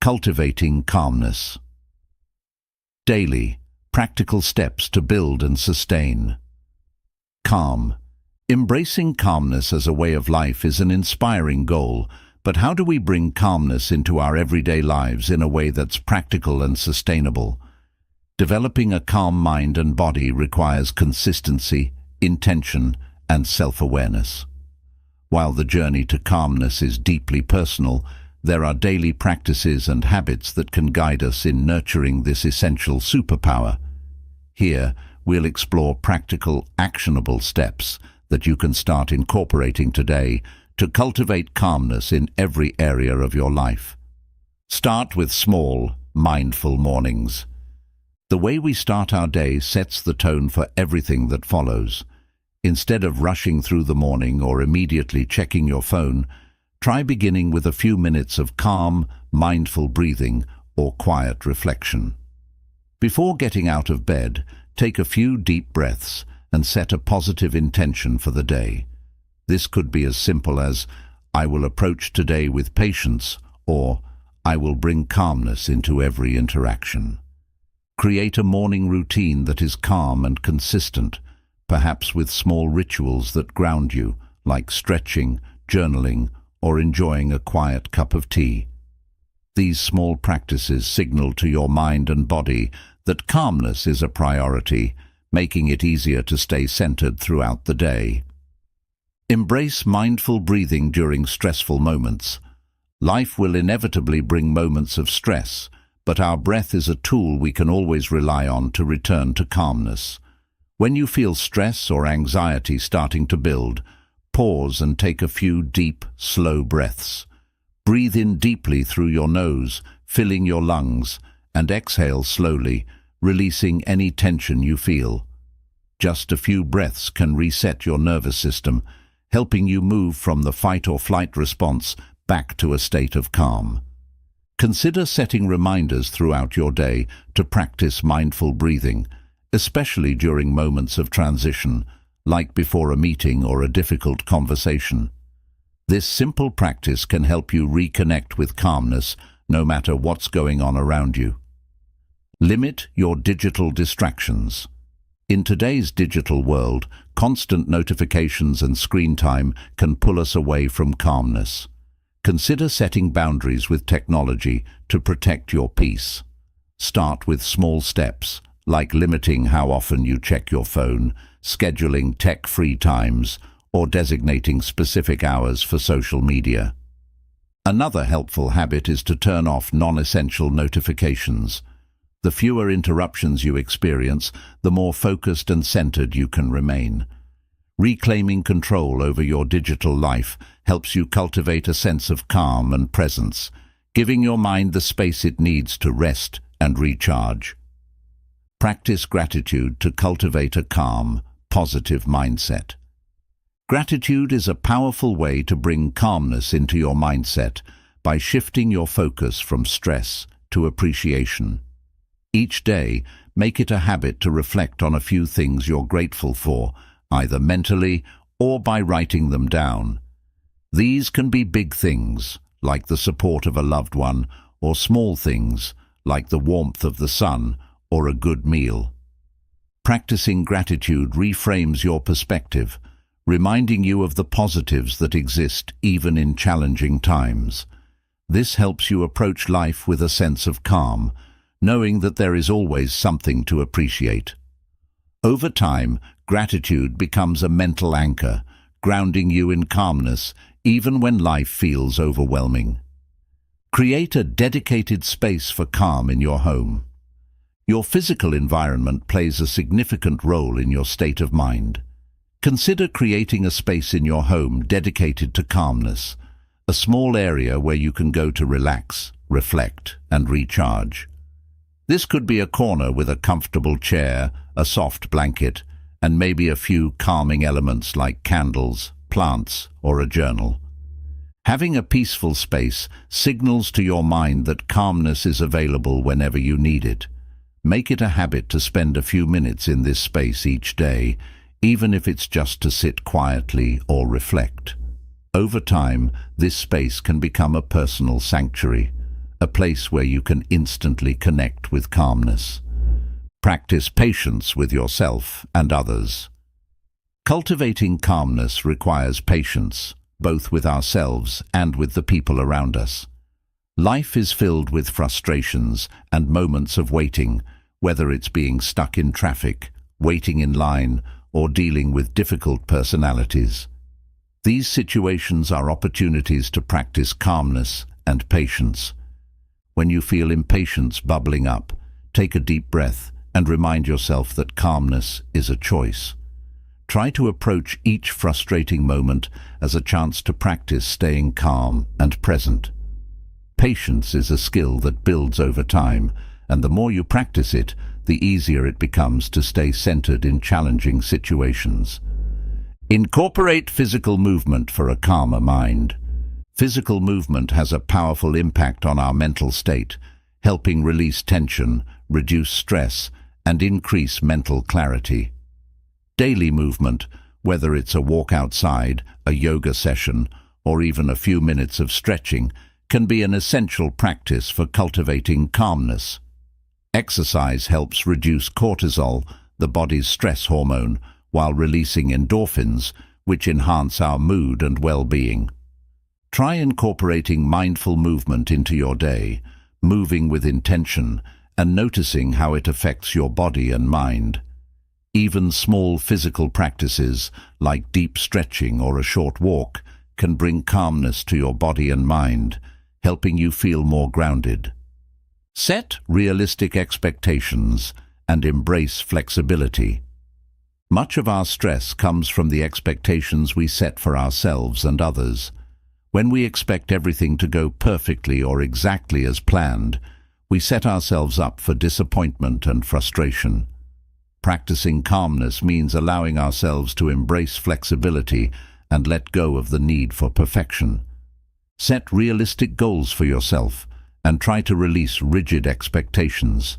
Cultivating Calmness. Daily, practical steps to build and sustain. Calm. Embracing calmness as a way of life is an inspiring goal, but how do we bring calmness into our everyday lives in a way that's practical and sustainable? Developing a calm mind and body requires consistency, intention, and self-awareness. While the journey to calmness is deeply personal, there are daily practices and habits that can guide us in nurturing this essential superpower. Here, we'll explore practical, actionable steps that you can start incorporating today to cultivate calmness in every area of your life. Start with small, mindful mornings. The way we start our day sets the tone for everything that follows. Instead of rushing through the morning or immediately checking your phone, try beginning with a few minutes of calm, mindful breathing or quiet reflection. Before getting out of bed, take a few deep breaths and set a positive intention for the day. This could be as simple as, "I will approach today with patience," or "I will bring calmness into every interaction." Create a morning routine that is calm and consistent, perhaps with small rituals that ground you, like stretching, journaling, or enjoying a quiet cup of tea. These small practices signal to your mind and body that calmness is a priority, making it easier to stay centered throughout the day. Embrace mindful breathing during stressful moments. Life will inevitably bring moments of stress, but our breath is a tool we can always rely on to return to calmness. When you feel stress or anxiety starting to build, pause and take a few deep, slow breaths. Breathe in deeply through your nose, filling your lungs, and exhale slowly, releasing any tension you feel. Just a few breaths can reset your nervous system, helping you move from the fight or flight response back to a state of calm. Consider setting reminders throughout your day to practice mindful breathing, especially during moments of transition, like before a meeting or a difficult conversation. This simple practice can help you reconnect with calmness no matter what's going on around you. Limit your digital distractions. In today's digital world, constant notifications and screen time can pull us away from calmness. Consider setting boundaries with technology to protect your peace. Start with small steps, like limiting how often you check your phone, scheduling tech-free times, or designating specific hours for social media. Another helpful habit is to turn off non-essential notifications. The fewer interruptions you experience, the more focused and centered you can remain. Reclaiming control over your digital life helps you cultivate a sense of calm and presence, giving your mind the space it needs to rest and recharge. Practice gratitude to cultivate a calm, positive mindset. Gratitude is a powerful way to bring calmness into your mindset by shifting your focus from stress to appreciation. Each day, make it a habit to reflect on a few things you're grateful for, either mentally or by writing them down. These can be big things, like the support of a loved one, or small things, like the warmth of the sun or a good meal. Practicing gratitude reframes your perspective, reminding you of the positives that exist even in challenging times. This helps you approach life with a sense of calm, knowing that there is always something to appreciate. Over time, gratitude becomes a mental anchor, grounding you in calmness even when life feels overwhelming. Create a dedicated space for calm in your home. Your physical environment plays a significant role in your state of mind. Consider creating a space in your home dedicated to calmness, a small area where you can go to relax, reflect, and recharge. This could be a corner with a comfortable chair, a soft blanket, and maybe a few calming elements like candles, plants, or a journal. Having a peaceful space signals to your mind that calmness is available whenever you need it. Make it a habit to spend a few minutes in this space each day, even if it's just to sit quietly or reflect. Over time, this space can become a personal sanctuary, a place where you can instantly connect with calmness. Practice patience with yourself and others. Cultivating calmness requires patience, both with ourselves and with the people around us. Life is filled with frustrations and moments of waiting, whether it's being stuck in traffic, waiting in line, or dealing with difficult personalities. These situations are opportunities to practice calmness and patience. When you feel impatience bubbling up, take a deep breath and remind yourself that calmness is a choice. Try to approach each frustrating moment as a chance to practice staying calm and present. Patience is a skill that builds over time, and the more you practice it, the easier it becomes to stay centered in challenging situations. Incorporate physical movement for a calmer mind. Physical movement has a powerful impact on our mental state, helping release tension, reduce stress, and increase mental clarity. Daily movement, whether it's a walk outside, a yoga session, or even a few minutes of stretching, can be an essential practice for cultivating calmness. Exercise helps reduce cortisol, the body's stress hormone, while releasing endorphins, which enhance our mood and well-being. Try incorporating mindful movement into your day, moving with intention, and noticing how it affects your body and mind. Even small physical practices, like deep stretching or a short walk, can bring calmness to your body and mind, helping you feel more grounded. Set realistic expectations and embrace flexibility. Much of our stress comes from the expectations we set for ourselves and others. When we expect everything to go perfectly or exactly as planned, we set ourselves up for disappointment and frustration. Practicing calmness means allowing ourselves to embrace flexibility and let go of the need for perfection. Set realistic goals for yourself and try to release rigid expectations.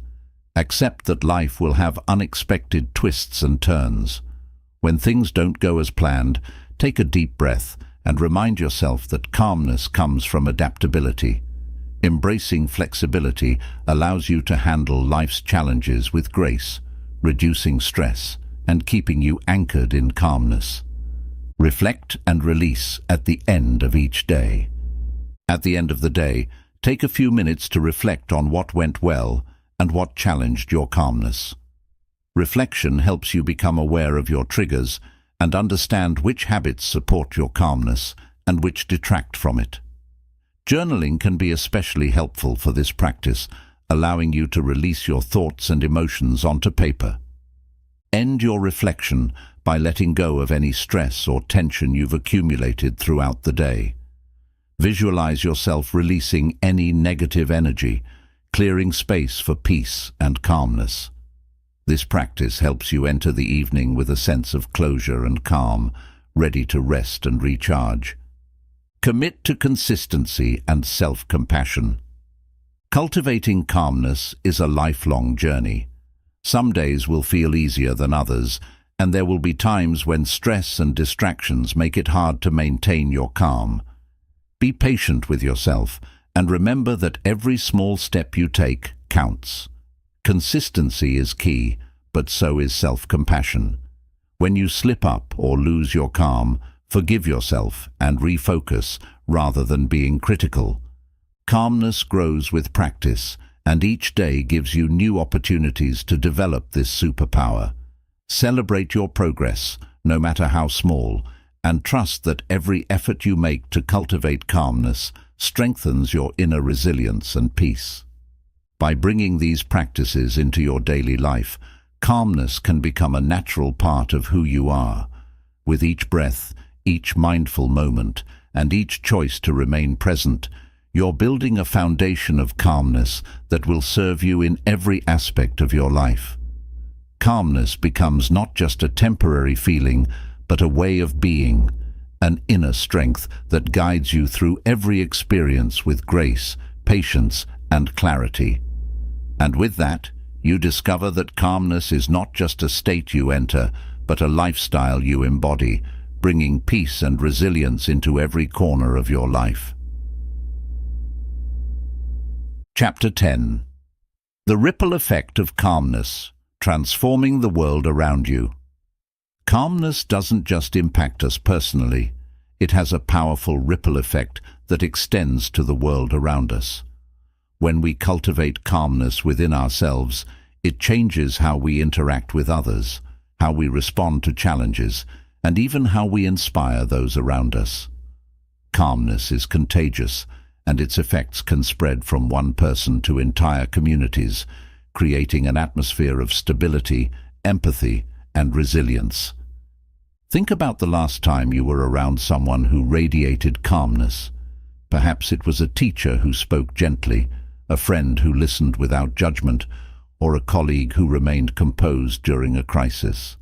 Accept that life will have unexpected twists and turns. When things don't go as planned, take a deep breath and remind yourself that calmness comes from adaptability. Embracing flexibility allows you to handle life's challenges with grace, reducing stress and keeping you anchored in calmness. Reflect and release at the end of each day. At the end of the day, take a few minutes to reflect on what went well and what challenged your calmness. Reflection helps you become aware of your triggers and understand which habits support your calmness and which detract from it. Journaling can be especially helpful for this practice, allowing you to release your thoughts and emotions onto paper. End your reflection by letting go of any stress or tension you've accumulated throughout the day. Visualize yourself releasing any negative energy, clearing space for peace and calmness. This practice helps you enter the evening with a sense of closure and calm, ready to rest and recharge. Commit to consistency and self-compassion. Cultivating calmness is a lifelong journey. Some days will feel easier than others, and there will be times when stress and distractions make it hard to maintain your calm. Be patient with yourself and remember that every small step you take counts. Consistency is key, but so is self-compassion. When you slip up or lose your calm, forgive yourself and refocus rather than being critical. Calmness grows with practice, and each day gives you new opportunities to develop this superpower. Celebrate your progress, no matter how small, and trust that every effort you make to cultivate calmness strengthens your inner resilience and peace. By bringing these practices into your daily life, calmness can become a natural part of who you are. With each breath, each mindful moment, and each choice to remain present, You're building a foundation of calmness that will serve you in every aspect of your life. Calmness becomes not just a temporary feeling, but a way of being, an inner strength that guides you through every experience with grace, patience, and clarity. And with that, you discover that calmness is not just a state you enter, but a lifestyle you embody, bringing peace and resilience into every corner of your life. Chapter 10. The Ripple Effect of Calmness, Transforming the World Around You. Calmness doesn't just impact us personally, it has a powerful ripple effect that extends to the world around us. When we cultivate calmness within ourselves, it changes how we interact with others, how we respond to challenges, and even how we inspire those around us. Calmness is contagious, and its effects can spread from one person to entire communities, creating an atmosphere of stability, empathy, and resilience. Think about the last time you were around someone who radiated calmness. Perhaps it was a teacher who spoke gently, a friend who listened without judgment, or a colleague who remained composed during a crisis.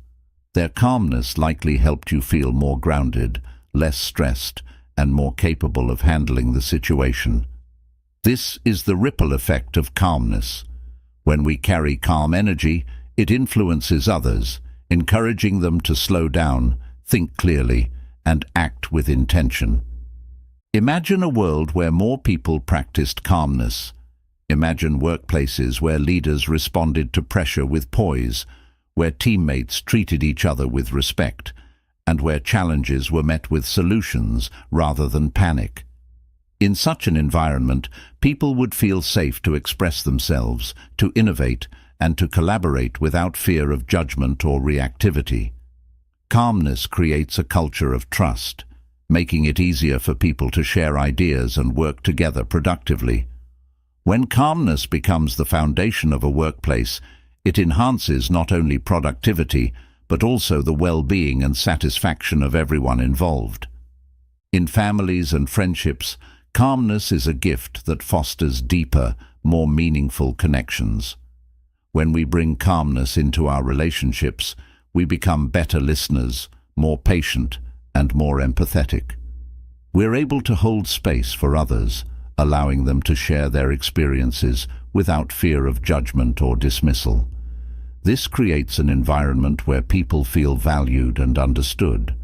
Their calmness likely helped you feel more grounded, less stressed, and more capable of handling the situation. This is the ripple effect of calmness. When we carry calm energy, it influences others, encouraging them to slow down, think clearly, and act with intention. Imagine a world where more people practiced calmness. Imagine workplaces where leaders responded to pressure with poise, where teammates treated each other with respect, and where challenges were met with solutions rather than panic. In such an environment, people would feel safe to express themselves, to innovate, and to collaborate without fear of judgment or reactivity. Calmness creates a culture of trust, making it easier for people to share ideas and work together productively. When calmness becomes the foundation of a workplace, it enhances not only productivity, but also the well-being and satisfaction of everyone involved. In families and friendships, calmness is a gift that fosters deeper, more meaningful connections. When we bring calmness into our relationships, we become better listeners, more patient, and more empathetic. We're able to hold space for others, allowing them to share their experiences without fear of judgment or dismissal. This creates an environment where people feel valued and understood.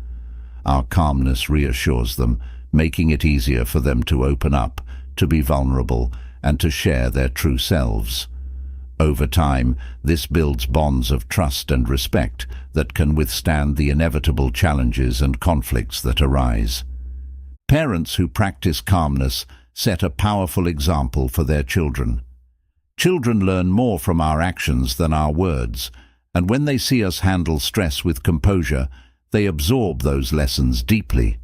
Our calmness reassures them, making it easier for them to open up, to be vulnerable, and to share their true selves. Over time, this builds bonds of trust and respect that can withstand the inevitable challenges and conflicts that arise. Parents who practice calmness set a powerful example for their children. Children learn more from our actions than our words, and when they see us handle stress with composure, they absorb those lessons deeply.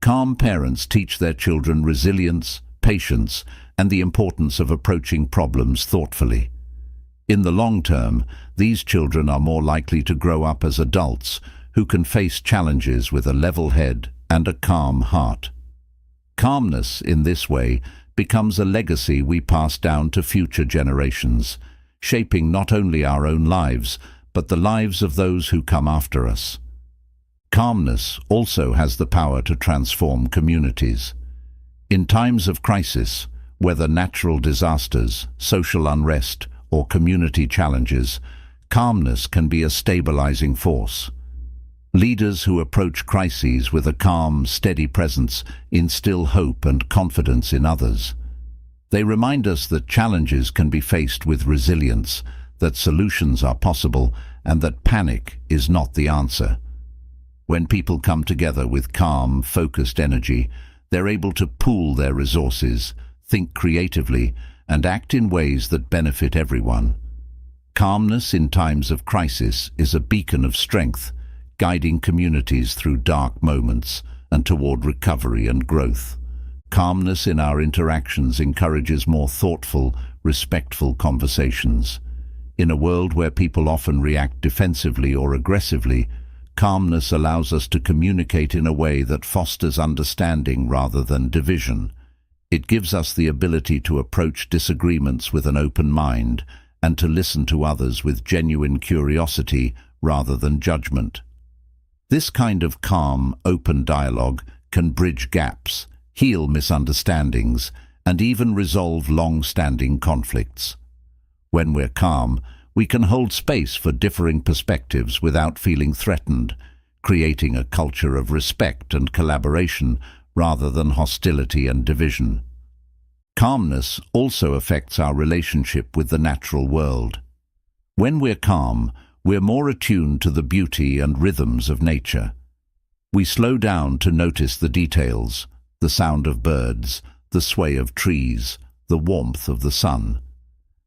Calm parents teach their children resilience, patience, and the importance of approaching problems thoughtfully. In the long term, these children are more likely to grow up as adults who can face challenges with a level head and a calm heart. Calmness, in this way, becomes a legacy we pass down to future generations, shaping not only our own lives, but the lives of those who come after us. Calmness also has the power to transform communities. In times of crisis, whether natural disasters, social unrest, or community challenges, calmness can be a stabilizing force. Leaders who approach crises with a calm, steady presence instill hope and confidence in others. They remind us that challenges can be faced with resilience, that solutions are possible, and that panic is not the answer. When people come together with calm, focused energy, they're able to pool their resources, think creatively, and act in ways that benefit everyone. Calmness in times of crisis is a beacon of strength, guiding communities through dark moments and toward recovery and growth. Calmness in our interactions encourages more thoughtful, respectful conversations. In a world where people often react defensively or aggressively, calmness allows us to communicate in a way that fosters understanding rather than division. It gives us the ability to approach disagreements with an open mind and to listen to others with genuine curiosity rather than judgment. This kind of calm, open dialogue can bridge gaps, heal misunderstandings, and even resolve long-standing conflicts. When we're calm, we can hold space for differing perspectives without feeling threatened, creating a culture of respect and collaboration rather than hostility and division. Calmness also affects our relationship with the natural world. When we're calm, we're more attuned to the beauty and rhythms of nature. We slow down to notice the details, the sound of birds, the sway of trees, the warmth of the sun.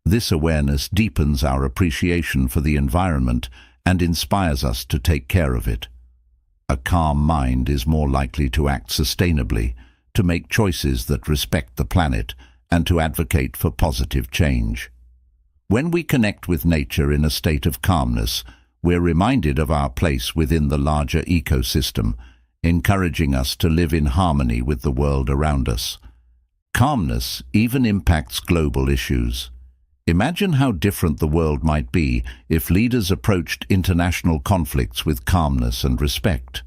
This awareness deepens our appreciation for the environment and inspires us to take care of it. A calm mind is more likely to act sustainably, to make choices that respect the planet, and to advocate for positive change. When we connect with nature in a state of calmness, we're reminded of our place within the larger ecosystem, encouraging us to live in harmony with the world around us. Calmness even impacts global issues. Imagine how different the world might be if leaders approached international conflicts with calmness and respect.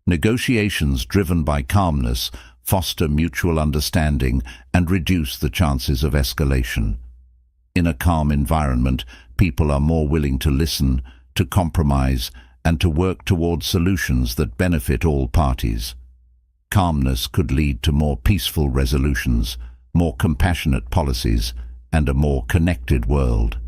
Negotiations driven by calmness foster mutual understanding and reduce the chances of escalation. In a calm environment, people are more willing to listen, to compromise, and to work towards solutions that benefit all parties. Calmness could lead to more peaceful resolutions, more compassionate policies, and a more connected world.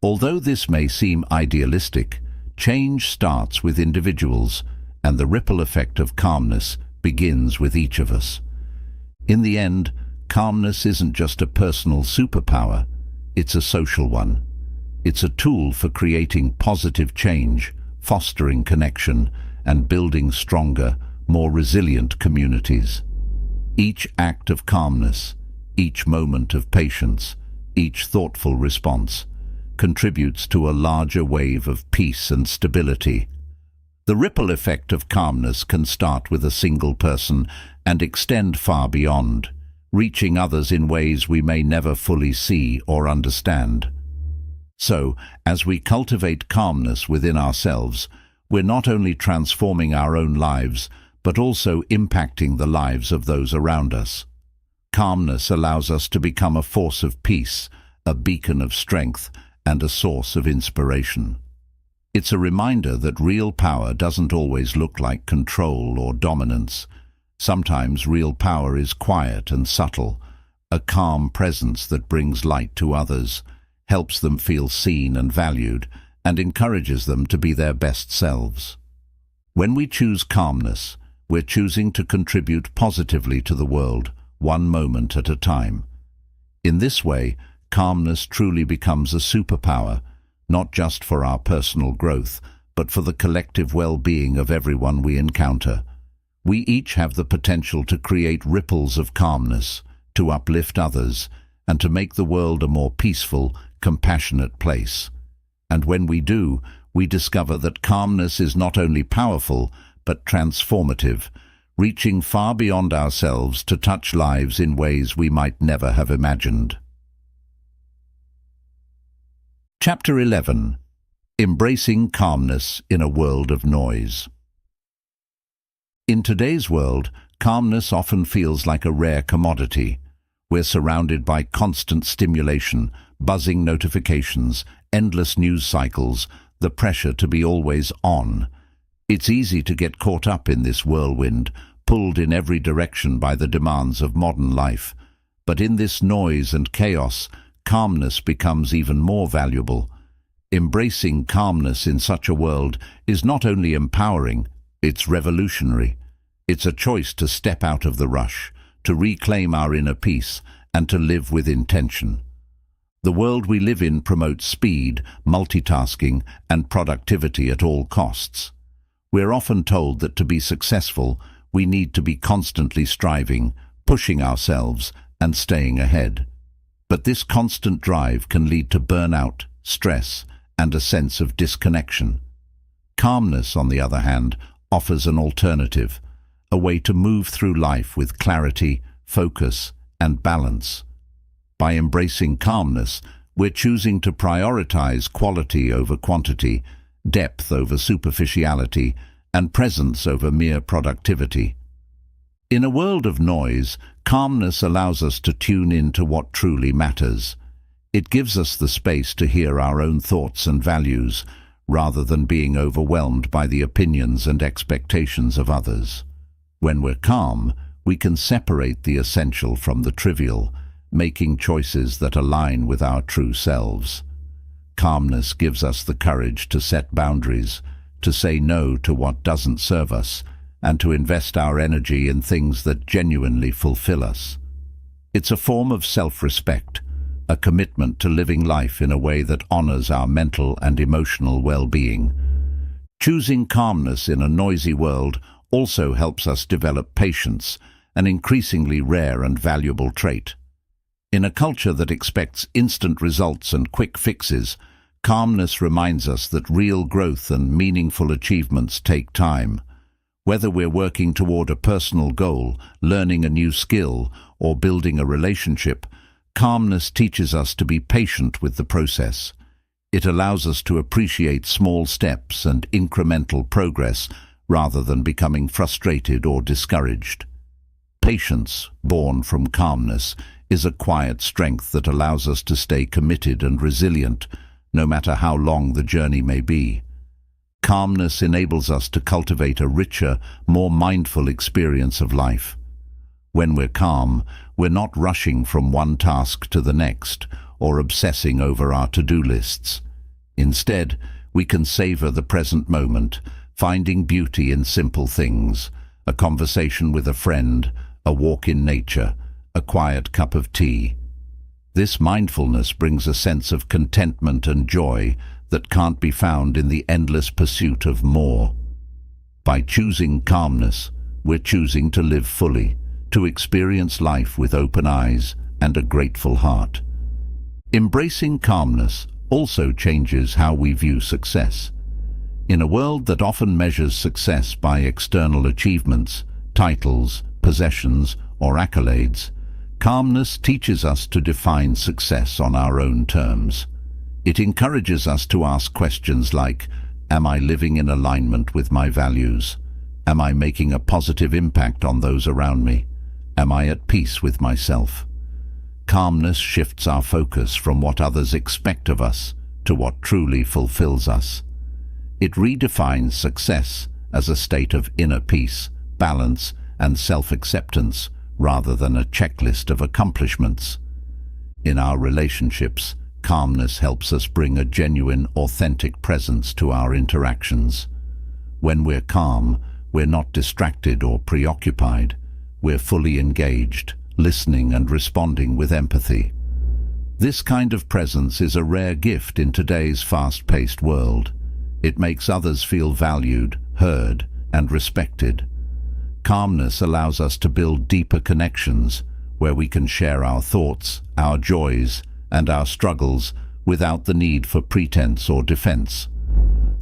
Although this may seem idealistic, change starts with individuals, and the ripple effect of calmness begins with each of us. In the end, calmness isn't just a personal superpower, it's a social one. It's a tool for creating positive change, fostering connection, and building stronger, more resilient communities. Each act of calmness, each moment of patience, each thoughtful response contributes to a larger wave of peace and stability. The ripple effect of calmness can start with a single person and extend far beyond, reaching others in ways we may never fully see or understand. So, as we cultivate calmness within ourselves, we're not only transforming our own lives, but also impacting the lives of those around us. Calmness allows us to become a force of peace, a beacon of strength, and a source of inspiration. It's a reminder that real power doesn't always look like control or dominance. Sometimes real power is quiet and subtle, a calm presence that brings light to others, helps them feel seen and valued, and encourages them to be their best selves. When we choose calmness, we're choosing to contribute positively to the world, one moment at a time. In this way, calmness truly becomes a superpower, not just for our personal growth, but for the collective well-being of everyone we encounter. We each have the potential to create ripples of calmness, to uplift others, and to make the world a more peaceful, compassionate place. And when we do, we discover that calmness is not only powerful, but transformative, reaching far beyond ourselves to touch lives in ways we might never have imagined. Chapter 11. Embracing Calmness in a World of Noise. In today's world, calmness often feels like a rare commodity. We're surrounded by constant stimulation, buzzing notifications, endless news cycles, the pressure to be always on. It's easy to get caught up in this whirlwind, pulled in every direction by the demands of modern life. But in this noise and chaos, calmness becomes even more valuable. Embracing calmness in such a world is not only empowering, it's revolutionary. It's a choice to step out of the rush, to reclaim our inner peace, and to live with intention. The world we live in promotes speed, multitasking, and productivity at all costs. We're often told that to be successful, we need to be constantly striving, pushing ourselves, and staying ahead. But this constant drive can lead to burnout, stress, and a sense of disconnection. Calmness, on the other hand, offers an alternative, a way to move through life with clarity, focus, and balance. By embracing calmness, we're choosing to prioritize quality over quantity, depth over superficiality, and presence over mere productivity. In a world of noise, calmness allows us to tune in to what truly matters. It gives us the space to hear our own thoughts and values, rather than being overwhelmed by the opinions and expectations of others. When we're calm, we can separate the essential from the trivial, making choices that align with our true selves. Calmness gives us the courage to set boundaries, to say no to what doesn't serve us, and to invest our energy in things that genuinely fulfill us. It's a form of self-respect, a commitment to living life in a way that honors our mental and emotional well-being. Choosing calmness in a noisy world also helps us develop patience, an increasingly rare and valuable trait. In a culture that expects instant results and quick fixes, calmness reminds us that real growth and meaningful achievements take time. Whether we're working toward a personal goal, learning a new skill, or building a relationship, calmness teaches us to be patient with the process. It allows us to appreciate small steps and incremental progress rather than becoming frustrated or discouraged. Patience, born from calmness, is a quiet strength that allows us to stay committed and resilient, no matter how long the journey may be. Calmness enables us to cultivate a richer, more mindful experience of life. When we're calm, we're not rushing from one task to the next or obsessing over our to-do lists. Instead, we can savor the present moment, finding beauty in simple things, a conversation with a friend, a walk in nature, a quiet cup of tea. This mindfulness brings a sense of contentment and joy that can't be found in the endless pursuit of more. By choosing calmness, we're choosing to live fully, to experience life with open eyes and a grateful heart. Embracing calmness also changes how we view success. In a world that often measures success by external achievements, titles, possessions, or accolades, calmness teaches us to define success on our own terms. It encourages us to ask questions like, am I living in alignment with my values? Am I making a positive impact on those around me? Am I at peace with myself? Calmness shifts our focus from what others expect of us to what truly fulfills us. It redefines success as a state of inner peace, balance, and self-acceptance, rather than a checklist of accomplishments. In our relationships, calmness helps us bring a genuine, authentic presence to our interactions. When we're calm, we're not distracted or preoccupied. We're fully engaged, listening and responding with empathy. This kind of presence is a rare gift in today's fast-paced world. It makes others feel valued, heard, and respected. Calmness allows us to build deeper connections where we can share our thoughts, our joys, and our struggles without the need for pretense or defense.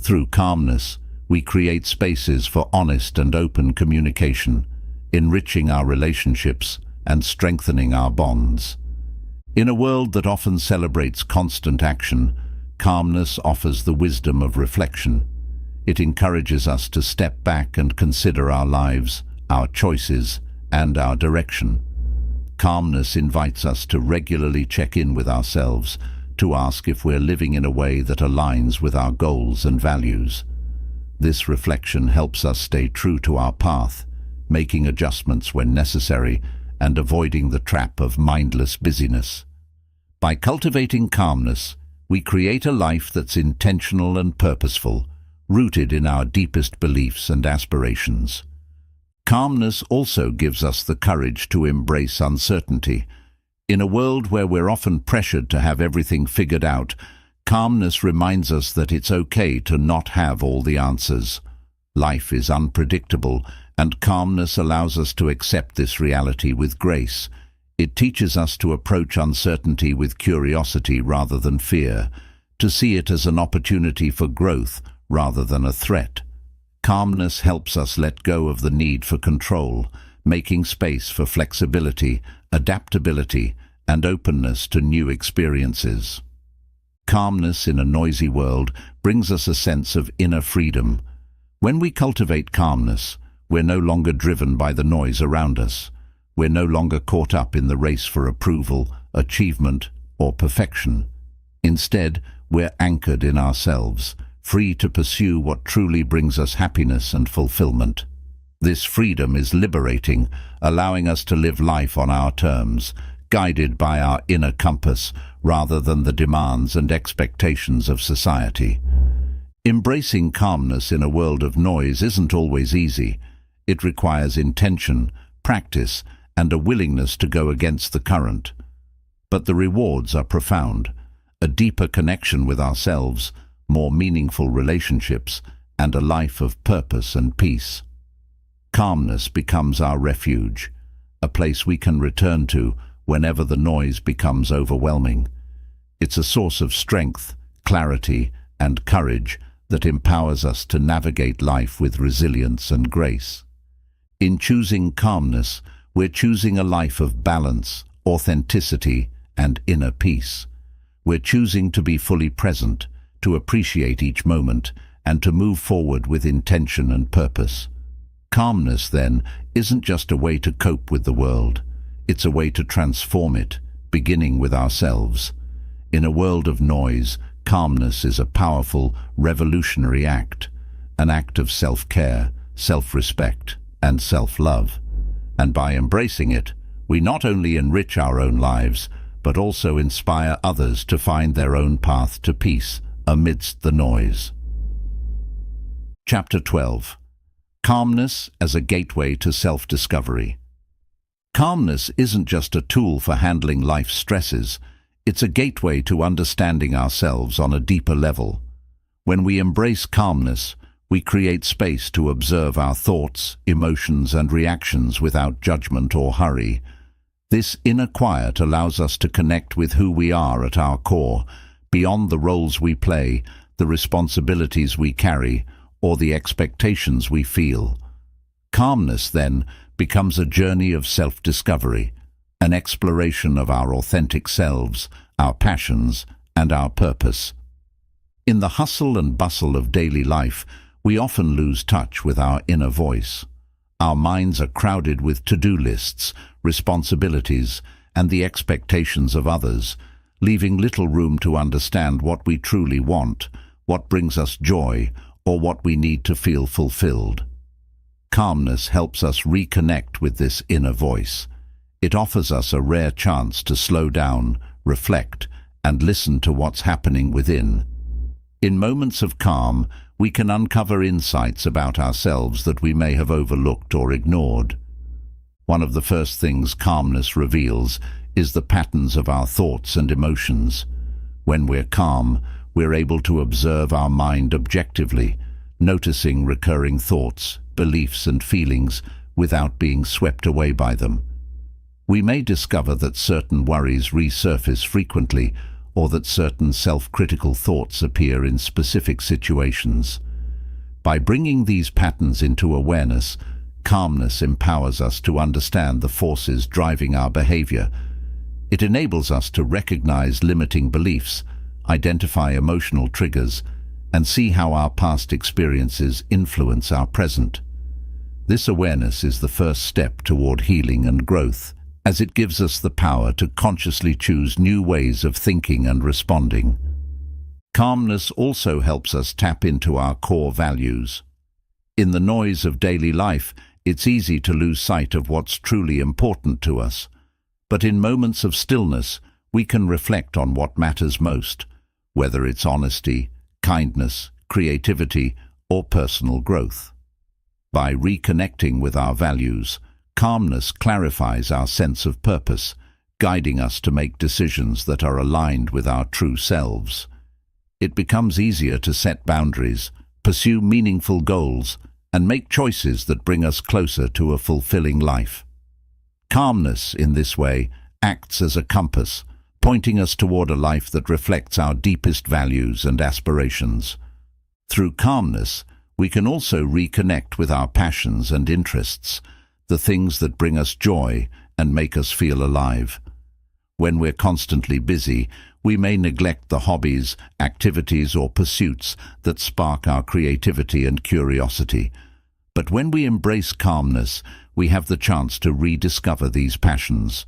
Through calmness, we create spaces for honest and open communication, enriching our relationships and strengthening our bonds. In a world that often celebrates constant action, calmness offers the wisdom of reflection. It encourages us to step back and consider our lives, our choices, and our direction. Calmness invites us to regularly check in with ourselves, to ask if we're living in a way that aligns with our goals and values. This reflection helps us stay true to our path, making adjustments when necessary and avoiding the trap of mindless busyness. By cultivating calmness, we create a life that's intentional and purposeful, rooted in our deepest beliefs and aspirations. Calmness also gives us the courage to embrace uncertainty. In a world where we're often pressured to have everything figured out, calmness reminds us that it's okay to not have all the answers. Life is unpredictable, and calmness allows us to accept this reality with grace. It teaches us to approach uncertainty with curiosity rather than fear, to see it as an opportunity for growth rather than a threat. Calmness helps us let go of the need for control, making space for flexibility, adaptability, and openness to new experiences. Calmness in a noisy world brings us a sense of inner freedom. When we cultivate calmness, we're no longer driven by the noise around us. We're no longer caught up in the race for approval, achievement, or perfection. Instead, we're anchored in ourselves, free to pursue what truly brings us happiness and fulfillment. This freedom is liberating, allowing us to live life on our terms, guided by our inner compass rather than the demands and expectations of society. Embracing calmness in a world of noise isn't always easy. It requires intention, practice, and a willingness to go against the current. But the rewards are profound: a deeper connection with ourselves, more meaningful relationships, and a life of purpose and peace. Calmness becomes our refuge, a place we can return to whenever the noise becomes overwhelming. It's a source of strength, clarity, and courage that empowers us to navigate life with resilience and grace. In choosing calmness, we're choosing a life of balance, authenticity, and inner peace. We're choosing to be fully present, to appreciate each moment, and to move forward with intention and purpose. Calmness, then, isn't just a way to cope with the world. It's a way to transform it, beginning with ourselves. In a world of noise, calmness is a powerful, revolutionary act, an act of self-care, self-respect, and self-love. And by embracing it, we not only enrich our own lives, but also inspire others to find their own path to peace amidst the noise. Chapter 12. Calmness as a gateway to self-discovery. Calmness isn't just a tool for handling life's stresses, it's a gateway to understanding ourselves on a deeper level. When we embrace calmness, we create space to observe our thoughts, emotions, and reactions without judgment or hurry. This inner quiet allows us to connect with who we are at our core, beyond the roles we play, the responsibilities we carry, or the expectations we feel. Calmness, then, becomes a journey of self-discovery, an exploration of our authentic selves, our passions, and our purpose. In the hustle and bustle of daily life, we often lose touch with our inner voice. Our minds are crowded with to-do lists, responsibilities, and the expectations of others, leaving little room to understand what we truly want, what brings us joy, or what we need to feel fulfilled. Calmness helps us reconnect with this inner voice. It offers us a rare chance to slow down, reflect, and listen to what's happening within. In moments of calm, we can uncover insights about ourselves that we may have overlooked or ignored. One of the first things calmness reveals is the patterns of our thoughts and emotions. When we're calm, we're able to observe our mind objectively, noticing recurring thoughts, beliefs, and feelings without being swept away by them. We may discover that certain worries resurface frequently, or that certain self-critical thoughts appear in specific situations. By bringing these patterns into awareness, calmness empowers us to understand the forces driving our behavior. It enables us to recognize limiting beliefs, identify emotional triggers, and see how our past experiences influence our present. This awareness is the first step toward healing and growth, as it gives us the power to consciously choose new ways of thinking and responding. Calmness also helps us tap into our core values. In the noise of daily life, it's easy to lose sight of what's truly important to us. But in moments of stillness, we can reflect on what matters most, whether it's honesty, kindness, creativity, or personal growth. By reconnecting with our values, calmness clarifies our sense of purpose, guiding us to make decisions that are aligned with our true selves. It becomes easier to set boundaries, pursue meaningful goals, and make choices that bring us closer to a fulfilling life. Calmness, in this way, acts as a compass, pointing us toward a life that reflects our deepest values and aspirations. Through calmness, we can also reconnect with our passions and interests, the things that bring us joy and make us feel alive. When we're constantly busy, we may neglect the hobbies, activities, or pursuits that spark our creativity and curiosity. But when we embrace calmness, we have the chance to rediscover these passions.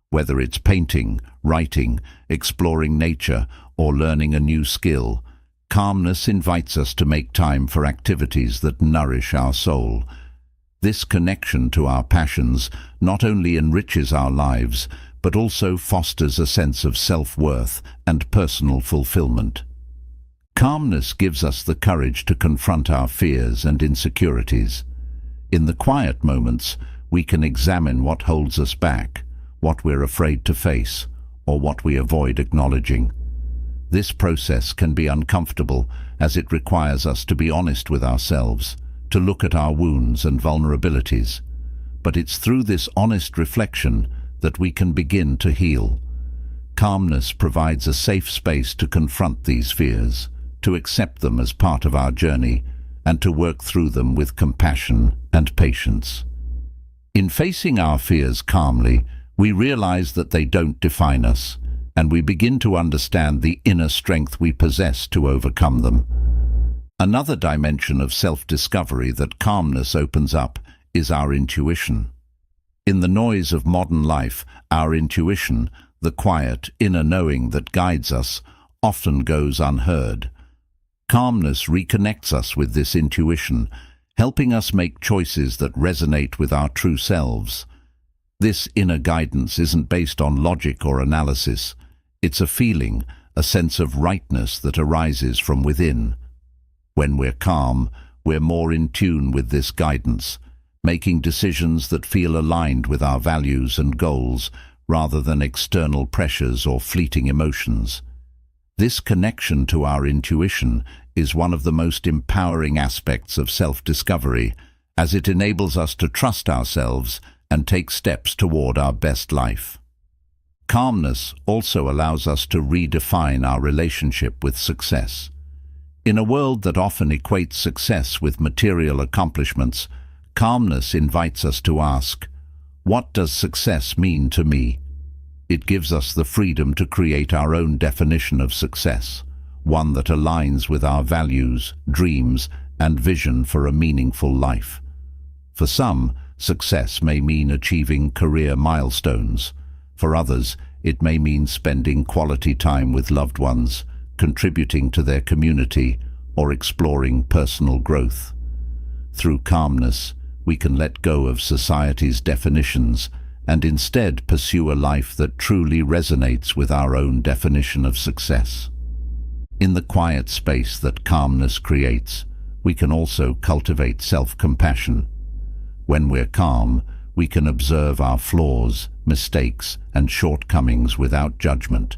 Whether it's painting, writing, exploring nature, or learning a new skill, calmness invites us to make time for activities that nourish our soul. This connection to our passions not only enriches our lives, but also fosters a sense of self-worth and personal fulfillment. Calmness gives us the courage to confront our fears and insecurities. In the quiet moments, we can examine what holds us back, what we're afraid to face, or what we avoid acknowledging. This process can be uncomfortable, as it requires us to be honest with ourselves, to look at our wounds and vulnerabilities. But it's through this honest reflection that we can begin to heal. Calmness provides a safe space to confront these fears, to accept them as part of our journey, and to work through them with compassion and patience. In facing our fears calmly, we realize that they don't define us, and we begin to understand the inner strength we possess to overcome them. Another dimension of self-discovery that calmness opens up is our intuition. In the noise of modern life, our intuition, the quiet, inner knowing that guides us, often goes unheard. Calmness reconnects us with this intuition, helping us make choices that resonate with our true selves. This inner guidance isn't based on logic or analysis. It's a feeling, a sense of rightness that arises from within. When we're calm, we're more in tune with this guidance, making decisions that feel aligned with our values and goals rather than external pressures or fleeting emotions. This connection to our intuition is one of the most empowering aspects of self-discovery, as it enables us to trust ourselves and take steps toward our best life. Calmness also allows us to redefine our relationship with success. In a world that often equates success with material accomplishments, calmness invites us to ask, what does success mean to me? It gives us the freedom to create our own definition of success, one that aligns with our values, dreams, and vision for a meaningful life. For some, success may mean achieving career milestones. For others, it may mean spending quality time with loved ones, contributing to their community, or exploring personal growth. Through calmness, we can let go of society's definitions and instead pursue a life that truly resonates with our own definition of success. In the quiet space that calmness creates, we can also cultivate self-compassion. When we're calm, we can observe our flaws, mistakes, and shortcomings without judgment.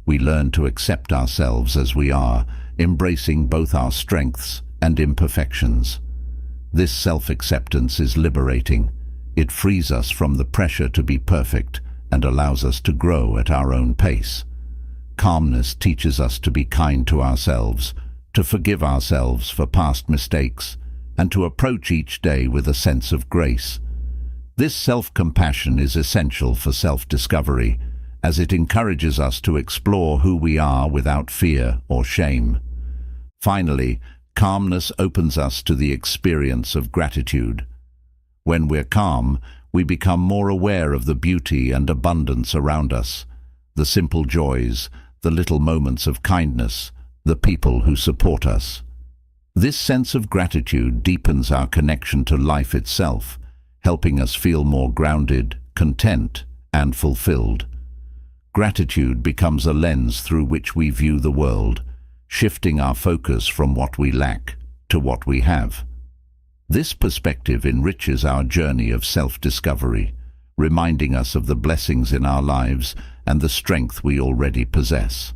We learn to accept ourselves as we are, embracing both our strengths and imperfections. This self-acceptance is liberating. It frees us from the pressure to be perfect and allows us to grow at our own pace. Calmness teaches us to be kind to ourselves, to forgive ourselves for past mistakes, and to approach each day with a sense of grace. This self-compassion is essential for self-discovery, as it encourages us to explore who we are without fear or shame. Finally, calmness opens us to the experience of gratitude. When we're calm, we become more aware of the beauty and abundance around us, the simple joys, the little moments of kindness, the people who support us. This sense of gratitude deepens our connection to life itself, helping us feel more grounded, content, and fulfilled. Gratitude becomes a lens through which we view the world, shifting our focus from what we lack to what we have. This perspective enriches our journey of self-discovery, reminding us of the blessings in our lives and the strength we already possess.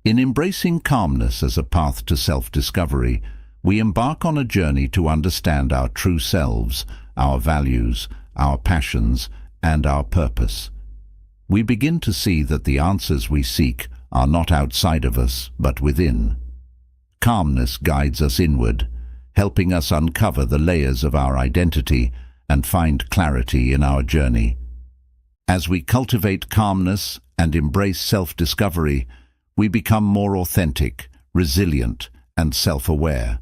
In embracing calmness as a path to self-discovery, we embark on a journey to understand our true selves, our values, our passions, and our purpose. We begin to see that the answers we seek are not outside of us, but within. Calmness guides us inward, helping us uncover the layers of our identity and find clarity in our journey. As we cultivate calmness and embrace self-discovery, we become more authentic, resilient, and self-aware.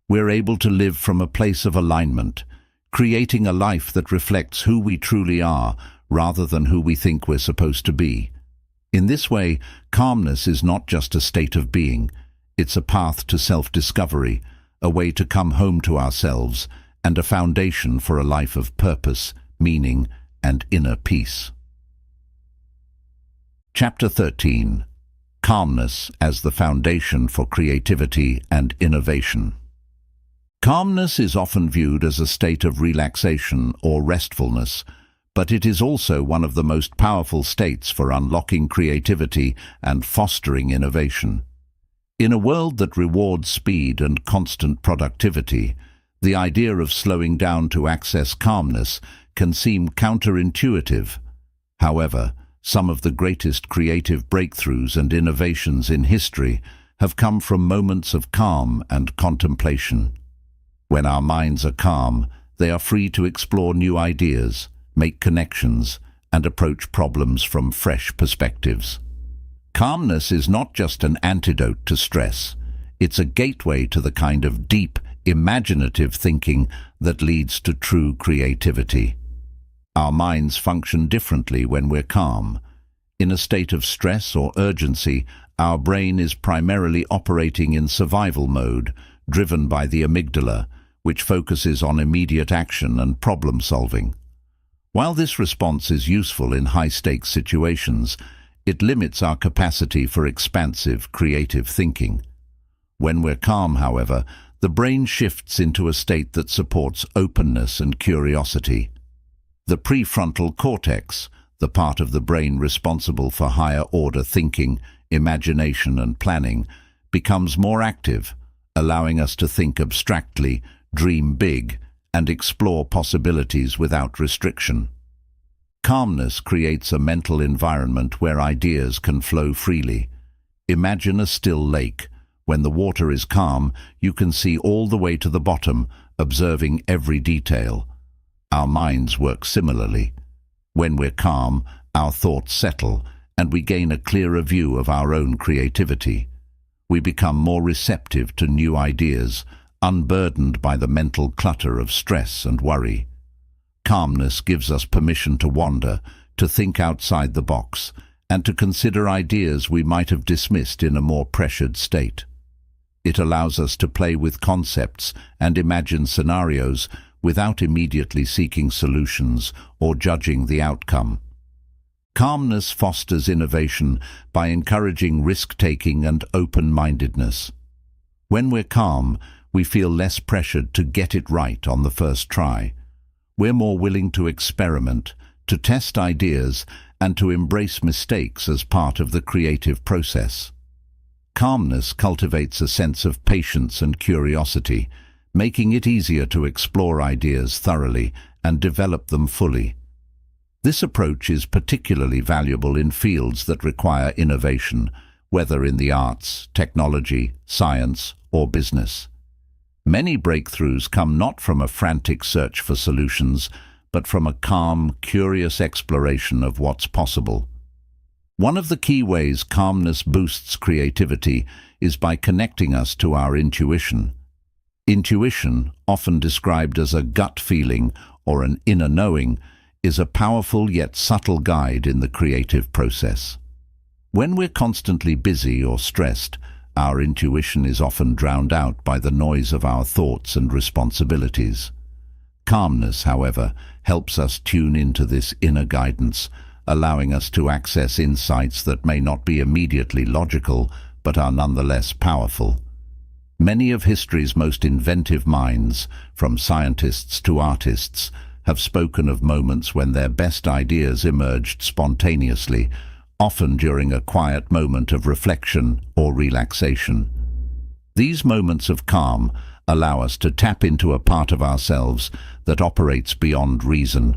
We're able to live from a place of alignment, creating a life that reflects who we truly are rather than who we think we're supposed to be. In this way, calmness is not just a state of being, it's a path to self-discovery, a way to come home to ourselves, and a foundation for a life of purpose, meaning, and inner peace. Chapter 13. Calmness as the foundation for creativity and innovation. Calmness is often viewed as a state of relaxation or restfulness, but it is also one of the most powerful states for unlocking creativity and fostering innovation. In a world that rewards speed and constant productivity, the idea of slowing down to access calmness can seem counterintuitive. However, some of the greatest creative breakthroughs and innovations in history have come from moments of calm and contemplation. When our minds are calm, they are free to explore new ideas, make connections, and approach problems from fresh perspectives. Calmness is not just an antidote to stress, it's a gateway to the kind of deep, imaginative thinking that leads to true creativity. Our minds function differently when we're calm. In a state of stress or urgency, our brain is primarily operating in survival mode, driven by the amygdala, which focuses on immediate action and problem-solving. While this response is useful in high-stakes situations, it limits our capacity for expansive, creative thinking. When we're calm, however, the brain shifts into a state that supports openness and curiosity. The prefrontal cortex, the part of the brain responsible for higher-order thinking, imagination and planning, becomes more active, allowing us to think abstractly, dream big, and explore possibilities without restriction. Calmness creates a mental environment where ideas can flow freely. Imagine a still lake. When the water is calm, you can see all the way to the bottom, observing every detail. Our minds work similarly. When we're calm, our thoughts settle, and we gain a clearer view of our own creativity. We become more receptive to new ideas, unburdened by the mental clutter of stress and worry. Calmness gives us permission to wander, to think outside the box, and to consider ideas we might have dismissed in a more pressured state. It allows us to play with concepts and imagine scenarios without immediately seeking solutions or judging the outcome. Calmness fosters innovation by encouraging risk-taking and open-mindedness. When we're calm, we feel less pressured to get it right on the first try. We're more willing to experiment, to test ideas, and to embrace mistakes as part of the creative process. Calmness cultivates a sense of patience and curiosity, making it easier to explore ideas thoroughly and develop them fully. This approach is particularly valuable in fields that require innovation, whether in the arts, technology, science, or business. Many breakthroughs come not from a frantic search for solutions, but from a calm, curious exploration of what's possible. One of the key ways calmness boosts creativity is by connecting us to our intuition. Intuition, often described as a gut feeling or an inner knowing, is a powerful yet subtle guide in the creative process. When we're constantly busy or stressed, our intuition is often drowned out by the noise of our thoughts and responsibilities. Calmness, however, helps us tune into this inner guidance, allowing us to access insights that may not be immediately logical, but are nonetheless powerful. Many of history's most inventive minds, from scientists to artists, have spoken of moments when their best ideas emerged spontaneously, often during a quiet moment of reflection or relaxation. These moments of calm allow us to tap into a part of ourselves that operates beyond reason,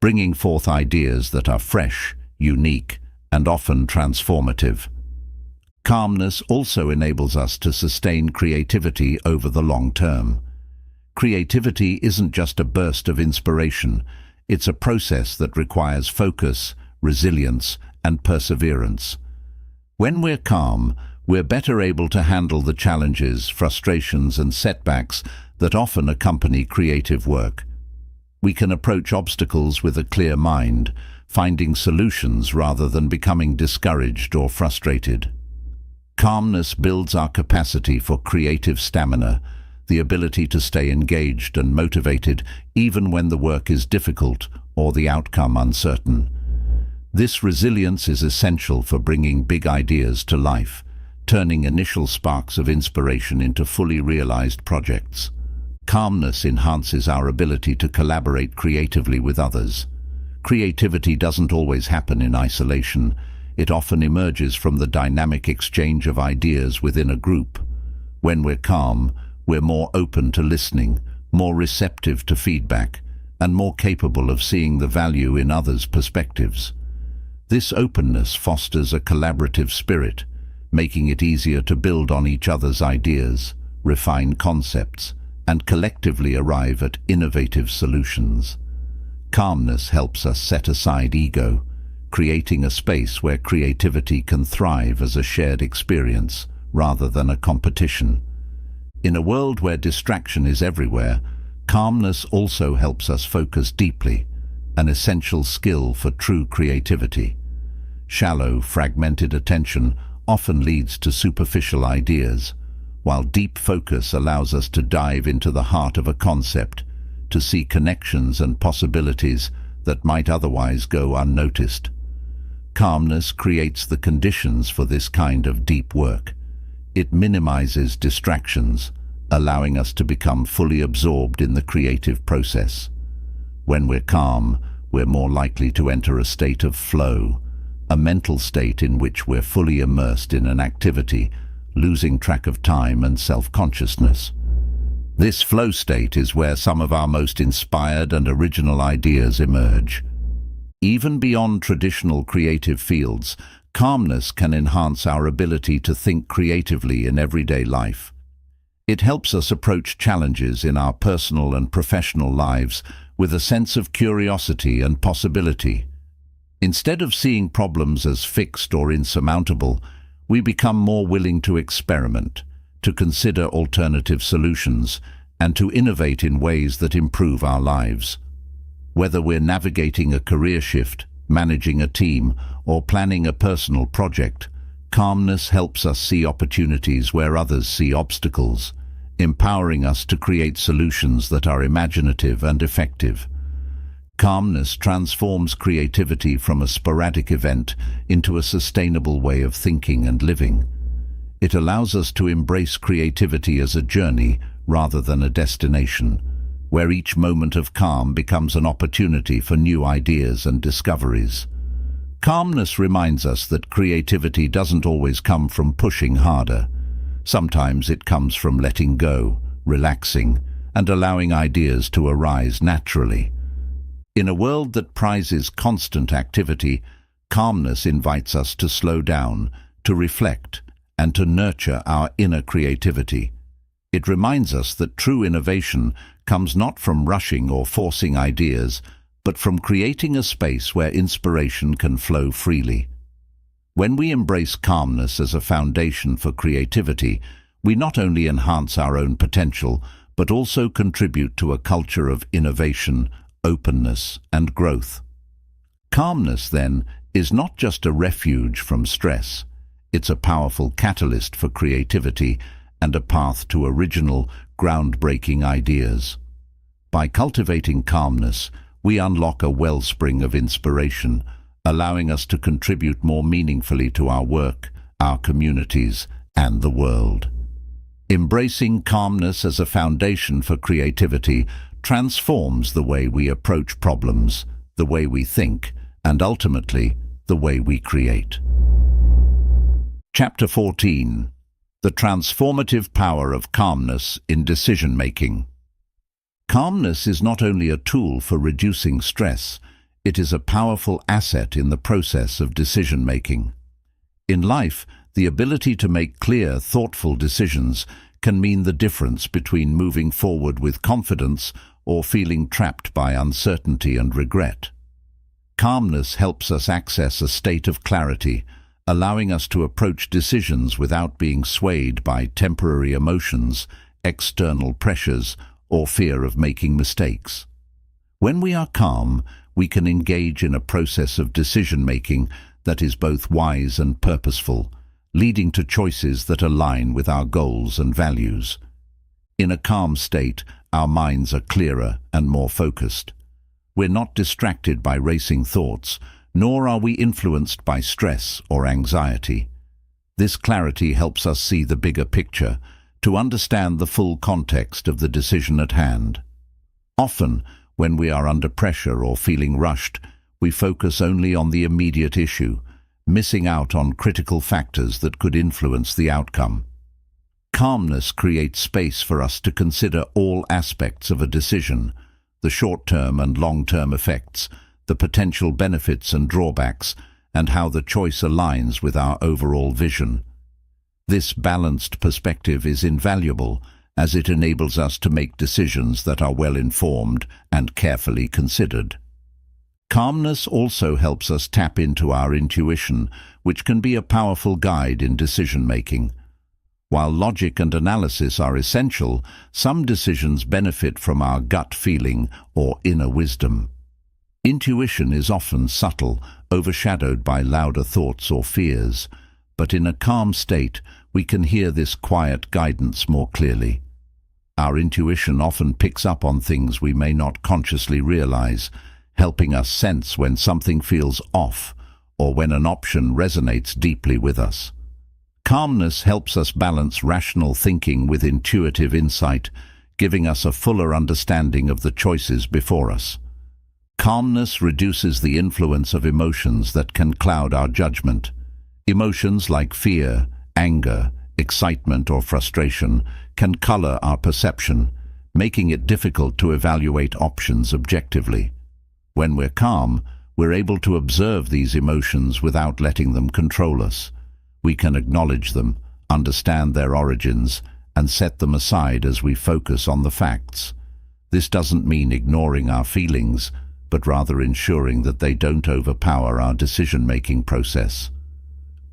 bringing forth ideas that are fresh, unique, and often transformative. Calmness also enables us to sustain creativity over the long term. Creativity isn't just a burst of inspiration. It's a process that requires focus, resilience, and perseverance. When we're calm, we're better able to handle the challenges, frustrations, and setbacks that often accompany creative work. We can approach obstacles with a clear mind, finding solutions rather than becoming discouraged or frustrated. Calmness builds our capacity for creative stamina, the ability to stay engaged and motivated even when the work is difficult or the outcome uncertain. This resilience is essential for bringing big ideas to life, turning initial sparks of inspiration into fully realized projects. Calmness enhances our ability to collaborate creatively with others. Creativity doesn't always happen in isolation. It often emerges from the dynamic exchange of ideas within a group. When we're calm, we're more open to listening, more receptive to feedback, and more capable of seeing the value in others' perspectives. This openness fosters a collaborative spirit, making it easier to build on each other's ideas, refine concepts, and collectively arrive at innovative solutions. Calmness helps us set aside ego, creating a space where creativity can thrive as a shared experience rather than a competition. In a world where distraction is everywhere, calmness also helps us focus deeply, an essential skill for true creativity. Shallow, fragmented attention often leads to superficial ideas, while deep focus allows us to dive into the heart of a concept, to see connections and possibilities that might otherwise go unnoticed. Calmness creates the conditions for this kind of deep work. It minimizes distractions, allowing us to become fully absorbed in the creative process. When we're calm, we're more likely to enter a state of flow, a mental state in which we're fully immersed in an activity, losing track of time and self-consciousness. This flow state is where some of our most inspired and original ideas emerge. Even beyond traditional creative fields, calmness can enhance our ability to think creatively in everyday life. It helps us approach challenges in our personal and professional lives with a sense of curiosity and possibility. Instead of seeing problems as fixed or insurmountable, we become more willing to experiment, to consider alternative solutions, and to innovate in ways that improve our lives. Whether we're navigating a career shift, managing a team, or planning a personal project, calmness helps us see opportunities where others see obstacles, empowering us to create solutions that are imaginative and effective. Calmness transforms creativity from a sporadic event into a sustainable way of thinking and living. It allows us to embrace creativity as a journey rather than a destination, where each moment of calm becomes an opportunity for new ideas and discoveries. Calmness reminds us that creativity doesn't always come from pushing harder. Sometimes it comes from letting go, relaxing, and allowing ideas to arise naturally. In a world that prizes constant activity, calmness invites us to slow down, to reflect, and to nurture our inner creativity. It reminds us that true innovation comes not from rushing or forcing ideas, but from creating a space where inspiration can flow freely. When we embrace calmness as a foundation for creativity, we not only enhance our own potential, but also contribute to a culture of innovation, openness, and growth. Calmness, then, is not just a refuge from stress. It's a powerful catalyst for creativity and a path to original, groundbreaking ideas. By cultivating calmness, we unlock a wellspring of inspiration, allowing us to contribute more meaningfully to our work, our communities, and the world. Embracing calmness as a foundation for creativity transforms the way we approach problems, the way we think, and ultimately, the way we create. Chapter 14. The transformative power of calmness in decision-making. Calmness is not only a tool for reducing stress, it is a powerful asset in the process of decision-making. In life, the ability to make clear, thoughtful decisions can mean the difference between moving forward with confidence or feeling trapped by uncertainty and regret. Calmness helps us access a state of clarity, allowing us to approach decisions without being swayed by temporary emotions, external pressures, or fear of making mistakes. When we are calm, we can engage in a process of decision-making that is both wise and purposeful, leading to choices that align with our goals and values. In a calm state, our minds are clearer and more focused. We're not distracted by racing thoughts, nor are we influenced by stress or anxiety. This clarity helps us see the bigger picture, to understand the full context of the decision at hand. Often, when we are under pressure or feeling rushed, we focus only on the immediate issue, missing out on critical factors that could influence the outcome. Calmness creates space for us to consider all aspects of a decision, the short-term and long-term effects, the potential benefits and drawbacks, and how the choice aligns with our overall vision. This balanced perspective is invaluable, as it enables us to make decisions that are well-informed and carefully considered. Calmness also helps us tap into our intuition, which can be a powerful guide in decision-making. While logic and analysis are essential, some decisions benefit from our gut feeling or inner wisdom. Intuition is often subtle, overshadowed by louder thoughts or fears, but in a calm state, we can hear this quiet guidance more clearly. Our intuition often picks up on things we may not consciously realize, helping us sense when something feels off or when an option resonates deeply with us. Calmness helps us balance rational thinking with intuitive insight, giving us a fuller understanding of the choices before us. Calmness reduces the influence of emotions that can cloud our judgment. Emotions like fear, anger, excitement, or frustration can color our perception, making it difficult to evaluate options objectively. When we're calm, we're able to observe these emotions without letting them control us. We can acknowledge them, understand their origins, and set them aside as we focus on the facts. This doesn't mean ignoring our feelings, but rather ensuring that they don't overpower our decision-making process.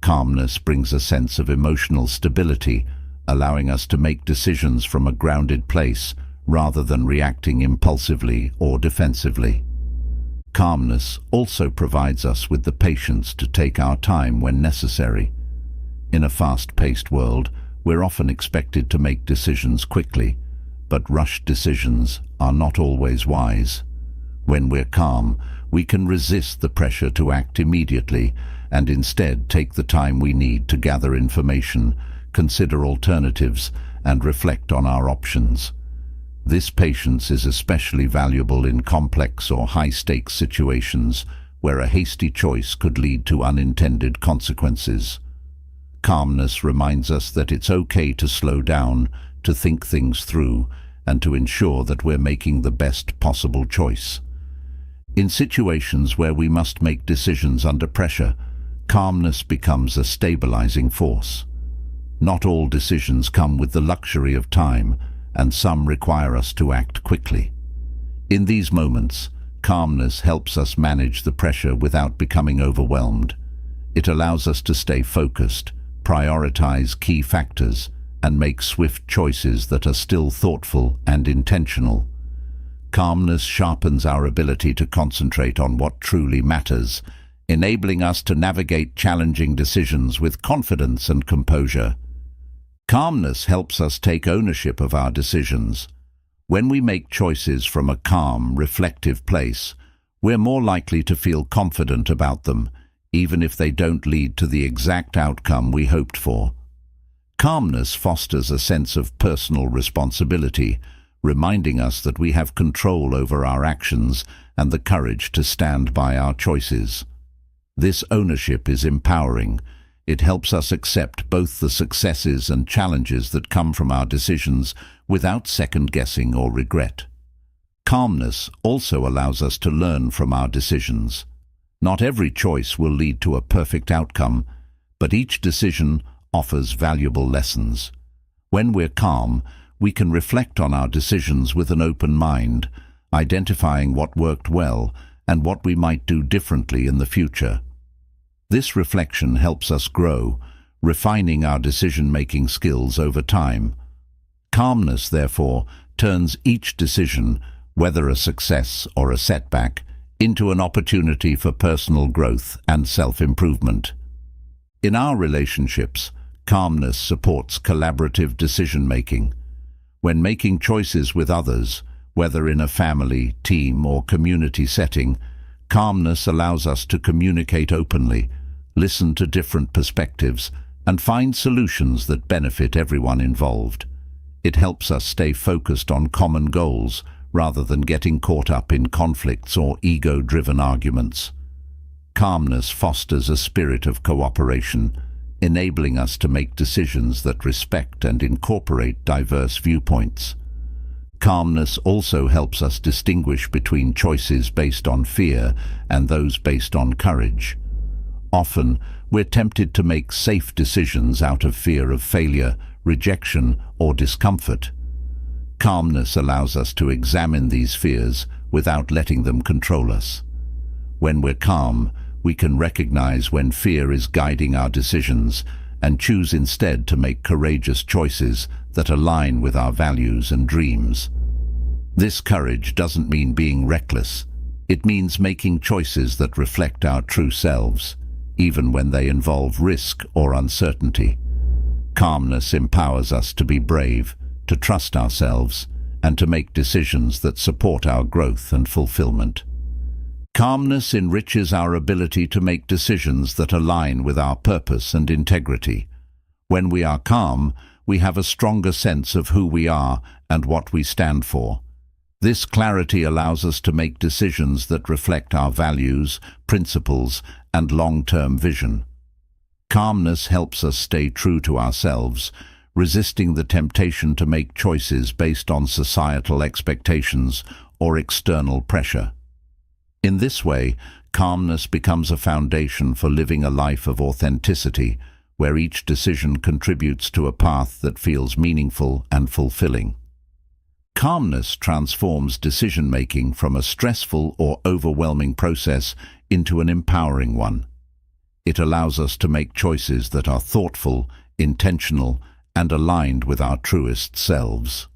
Calmness brings a sense of emotional stability, allowing us to make decisions from a grounded place rather than reacting impulsively or defensively. Calmness also provides us with the patience to take our time when necessary. In a fast-paced world, we're often expected to make decisions quickly, but rushed decisions are not always wise. When we're calm, we can resist the pressure to act immediately and instead take the time we need to gather information, consider alternatives, and reflect on our options. This patience is especially valuable in complex or high-stakes situations where a hasty choice could lead to unintended consequences. Calmness reminds us that it's okay to slow down, to think things through, and to ensure that we're making the best possible choice. In situations where we must make decisions under pressure, calmness becomes a stabilizing force. Not all decisions come with the luxury of time, and some require us to act quickly. In these moments, calmness helps us manage the pressure without becoming overwhelmed. It allows us to stay focused, prioritize key factors, and make swift choices that are still thoughtful and intentional. Calmness sharpens our ability to concentrate on what truly matters, enabling us to navigate challenging decisions with confidence and composure. Calmness helps us take ownership of our decisions. When we make choices from a calm, reflective place, we're more likely to feel confident about them, even if they don't lead to the exact outcome we hoped for. Calmness fosters a sense of personal responsibility, reminding us that we have control over our actions and the courage to stand by our choices. This ownership is empowering. It helps us accept both the successes and challenges that come from our decisions without second-guessing or regret. Calmness also allows us to learn from our decisions. Not every choice will lead to a perfect outcome, but each decision offers valuable lessons. When we're calm, we can reflect on our decisions with an open mind, identifying what worked well and what we might do differently in the future. This reflection helps us grow, refining our decision-making skills over time. Calmness, therefore, turns each decision, whether a success or a setback, into an opportunity for personal growth and self-improvement. In our relationships, calmness supports collaborative decision-making. When making choices with others, whether in a family, team, or community setting, calmness allows us to communicate openly, listen to different perspectives, and find solutions that benefit everyone involved. It helps us stay focused on common goals rather than getting caught up in conflicts or ego-driven arguments. Calmness fosters a spirit of cooperation, enabling us to make decisions that respect and incorporate diverse viewpoints. Calmness also helps us distinguish between choices based on fear and those based on courage. Often, we're tempted to make safe decisions out of fear of failure, rejection, or discomfort. Calmness allows us to examine these fears without letting them control us. When we're calm, we can recognize when fear is guiding our decisions and choose instead to make courageous choices that align with our values and dreams. This courage doesn't mean being reckless. It means making choices that reflect our true selves, even when they involve risk or uncertainty. Calmness empowers us to be brave, to trust ourselves, and to make decisions that support our growth and fulfillment. Calmness enriches our ability to make decisions that align with our purpose and integrity. When we are calm, we have a stronger sense of who we are and what we stand for. This clarity allows us to make decisions that reflect our values, principles, and long-term vision. Calmness helps us stay true to ourselves, resisting the temptation to make choices based on societal expectations or external pressure. In this way, calmness becomes a foundation for living a life of authenticity, where each decision contributes to a path that feels meaningful and fulfilling. Calmness transforms decision-making from a stressful or overwhelming process into an empowering one. It allows us to make choices that are thoughtful, intentional, and aligned with our truest selves.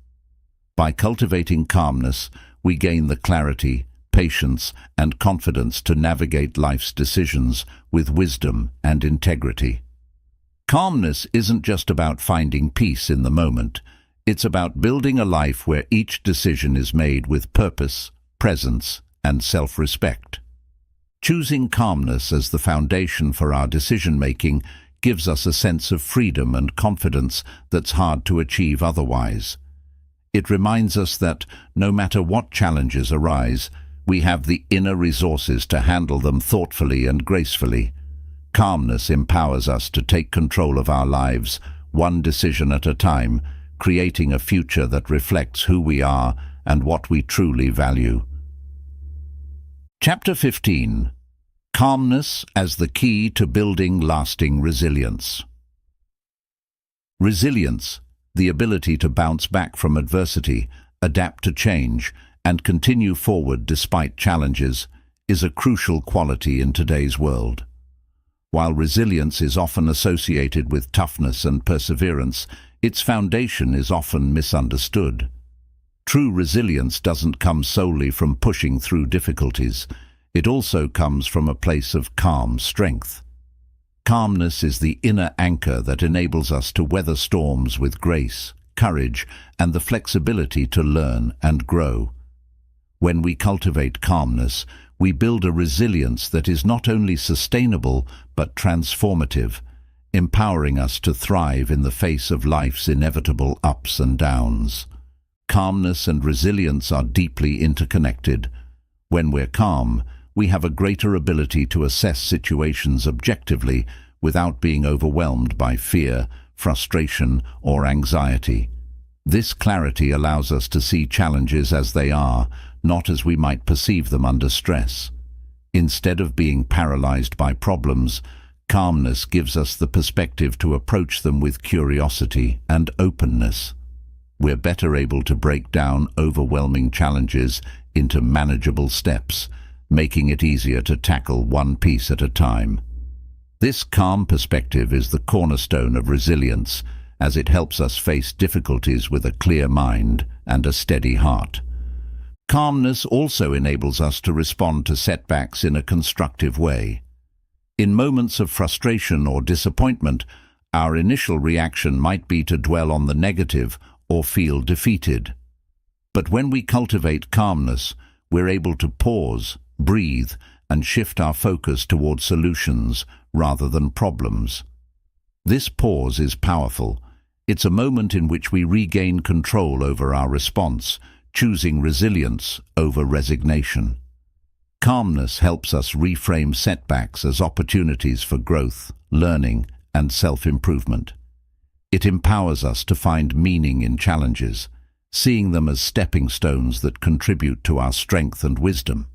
By cultivating calmness, we gain the clarity, patience, and confidence to navigate life's decisions with wisdom and integrity. Calmness isn't just about finding peace in the moment. It's about building a life where each decision is made with purpose, presence, and self-respect. Choosing calmness as the foundation for our decision-making gives us a sense of freedom and confidence that's hard to achieve otherwise. It reminds us that, no matter what challenges arise, we have the inner resources to handle them thoughtfully and gracefully. Calmness empowers us to take control of our lives, one decision at a time, creating a future that reflects who we are and what we truly value. Chapter 15. Calmness as the key to building lasting resilience. Resilience, the ability to bounce back from adversity, adapt to change, and continue forward despite challenges, is a crucial quality in today's world. While resilience is often associated with toughness and perseverance, its foundation is often misunderstood. True resilience doesn't come solely from pushing through difficulties. It also comes from a place of calm strength. Calmness is the inner anchor that enables us to weather storms with grace, courage, and the flexibility to learn and grow. When we cultivate calmness, we build a resilience that is not only sustainable but transformative, empowering us to thrive in the face of life's inevitable ups and downs. Calmness and resilience are deeply interconnected. When we're calm, we have a greater ability to assess situations objectively without being overwhelmed by fear, frustration, or anxiety. This clarity allows us to see challenges as they are, not as we might perceive them under stress. Instead of being paralyzed by problems, Calmness gives us the perspective to approach them with curiosity and openness. We're better able to break down overwhelming challenges into manageable steps, making it easier to tackle one piece at a time. This calm perspective is the cornerstone of resilience, as it helps us face difficulties with a clear mind and a steady heart. Calmness also enables us to respond to setbacks in a constructive way. In moments of frustration or disappointment, our initial reaction might be to dwell on the negative or feel defeated. But when we cultivate calmness, we're able to pause, breathe, and shift our focus toward solutions rather than problems. This pause is powerful. It's a moment in which we regain control over our response, choosing resilience over resignation. Calmness helps us reframe setbacks as opportunities for growth, learning, and self-improvement. It empowers us to find meaning in challenges, seeing them as stepping stones that contribute to our strength and wisdom.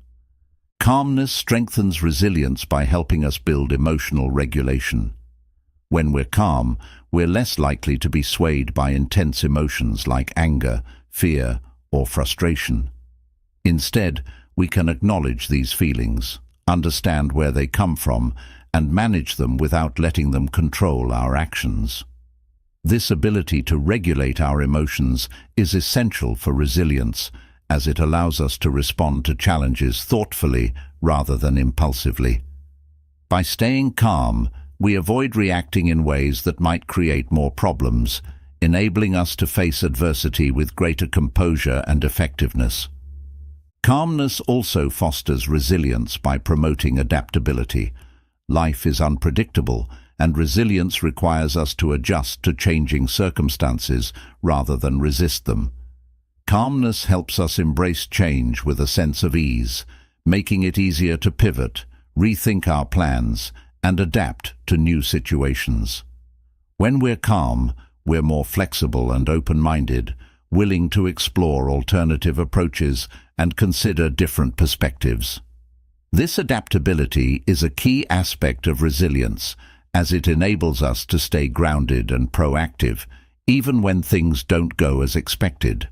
Calmness strengthens resilience by helping us build emotional regulation. When we're calm, we're less likely to be swayed by intense emotions like anger, fear, or frustration. Instead, we can acknowledge these feelings, understand where they come from, and manage them without letting them control our actions. This ability to regulate our emotions is essential for resilience, as it allows us to respond to challenges thoughtfully rather than impulsively. By staying calm, we avoid reacting in ways that might create more problems, enabling us to face adversity with greater composure and effectiveness. Calmness also fosters resilience by promoting adaptability. Life is unpredictable, and resilience requires us to adjust to changing circumstances rather than resist them. Calmness helps us embrace change with a sense of ease, making it easier to pivot, rethink our plans, and adapt to new situations. When we're calm, we're more flexible and open-minded, willing to explore alternative approaches and consider different perspectives. This adaptability is a key aspect of resilience, as it enables us to stay grounded and proactive, even when things don't go as expected.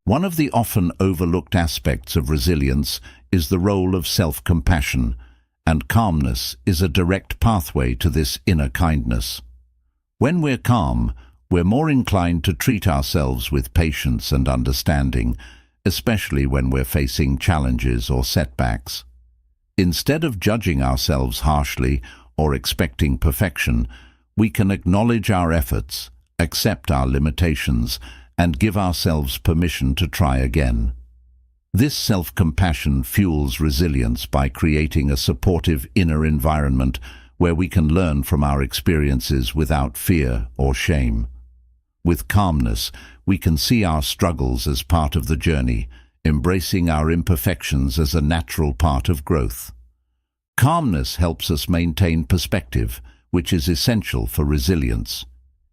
One of the often overlooked aspects of resilience is the role of self-compassion, and calmness is a direct pathway to this inner kindness. When we're calm, we're more inclined to treat ourselves with patience and understanding, especially when we're facing challenges or setbacks. Instead of judging ourselves harshly or expecting perfection, we can acknowledge our efforts, accept our limitations, and give ourselves permission to try again. This self-compassion fuels resilience by creating a supportive inner environment where we can learn from our experiences without fear or shame. With calmness, we can see our struggles as part of the journey, embracing our imperfections as a natural part of growth. Calmness helps us maintain perspective, which is essential for resilience.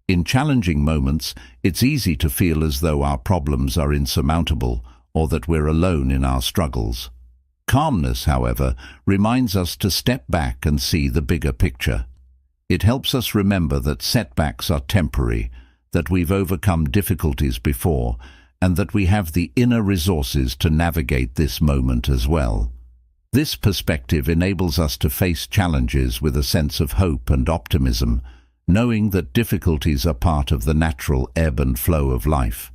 In challenging moments, it's easy to feel as though our problems are insurmountable or that we're alone in our struggles. Calmness, however, reminds us to step back and see the bigger picture. It helps us remember that setbacks are temporary, that we've overcome difficulties before, and that we have the inner resources to navigate this moment as well. This perspective enables us to face challenges with a sense of hope and optimism, knowing that difficulties are part of the natural ebb and flow of life.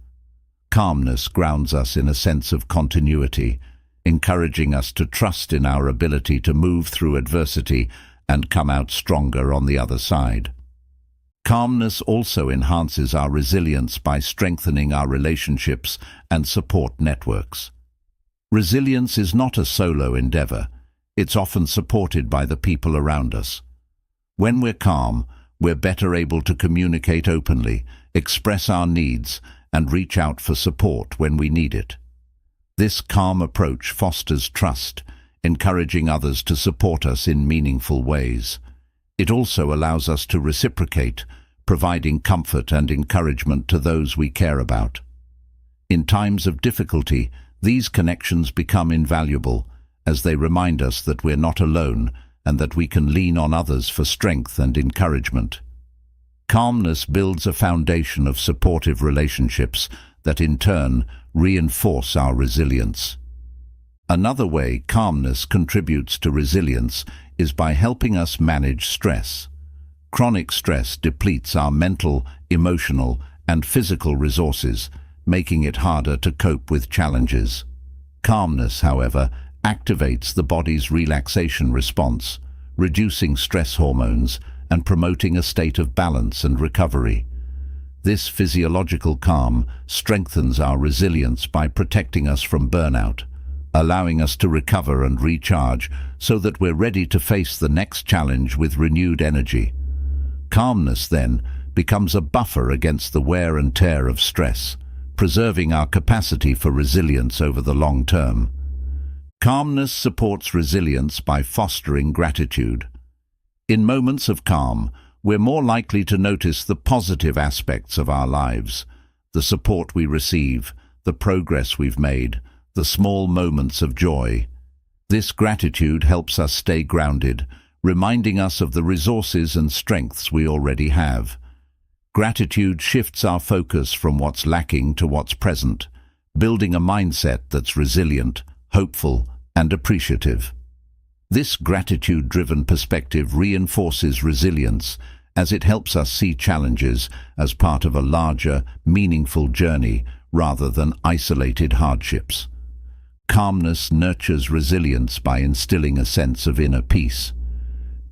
Calmness grounds us in a sense of continuity, encouraging us to trust in our ability to move through adversity and come out stronger on the other side. Calmness also enhances our resilience by strengthening our relationships and support networks. Resilience is not a solo endeavor. It's often supported by the people around us. When we're calm, we're better able to communicate openly, express our needs, and reach out for support when we need it. This calm approach fosters trust, encouraging others to support us in meaningful ways. It also allows us to reciprocate, providing comfort and encouragement to those we care about. In times of difficulty, these connections become invaluable, as they remind us that we're not alone and that we can lean on others for strength and encouragement. Calmness builds a foundation of supportive relationships that in turn reinforce our resilience. Another way calmness contributes to resilience is by helping us manage stress. Chronic stress depletes our mental, emotional, and physical resources, making it harder to cope with challenges. Calmness, however, activates the body's relaxation response, reducing stress hormones and promoting a state of balance and recovery. This physiological calm strengthens our resilience by protecting us from burnout, allowing us to recover and recharge so that we're ready to face the next challenge with renewed energy. Calmness, then, becomes a buffer against the wear and tear of stress, preserving our capacity for resilience over the long term. Calmness supports resilience by fostering gratitude. In moments of calm, we're more likely to notice the positive aspects of our lives, the support we receive, the progress we've made, the small moments of joy. This gratitude helps us stay grounded, reminding us of the resources and strengths we already have. Gratitude shifts our focus from what's lacking to what's present, building a mindset that's resilient, hopeful, and appreciative. This gratitude-driven perspective reinforces resilience as it helps us see challenges as part of a larger, meaningful journey rather than isolated hardships. Calmness nurtures resilience by instilling a sense of inner peace.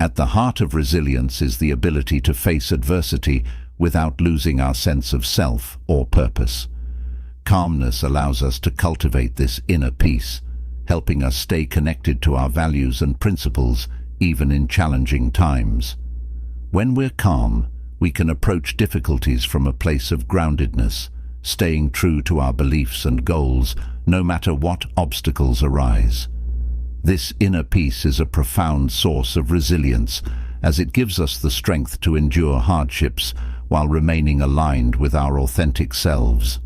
At the heart of resilience is the ability to face adversity without losing our sense of self or purpose. Calmness allows us to cultivate this inner peace, helping us stay connected to our values and principles even in challenging times. When we're calm, we can approach difficulties from a place of groundedness, staying true to our beliefs and goals no matter what obstacles arise. This inner peace is a profound source of resilience as it gives us the strength to endure hardships while remaining aligned with our authentic selves.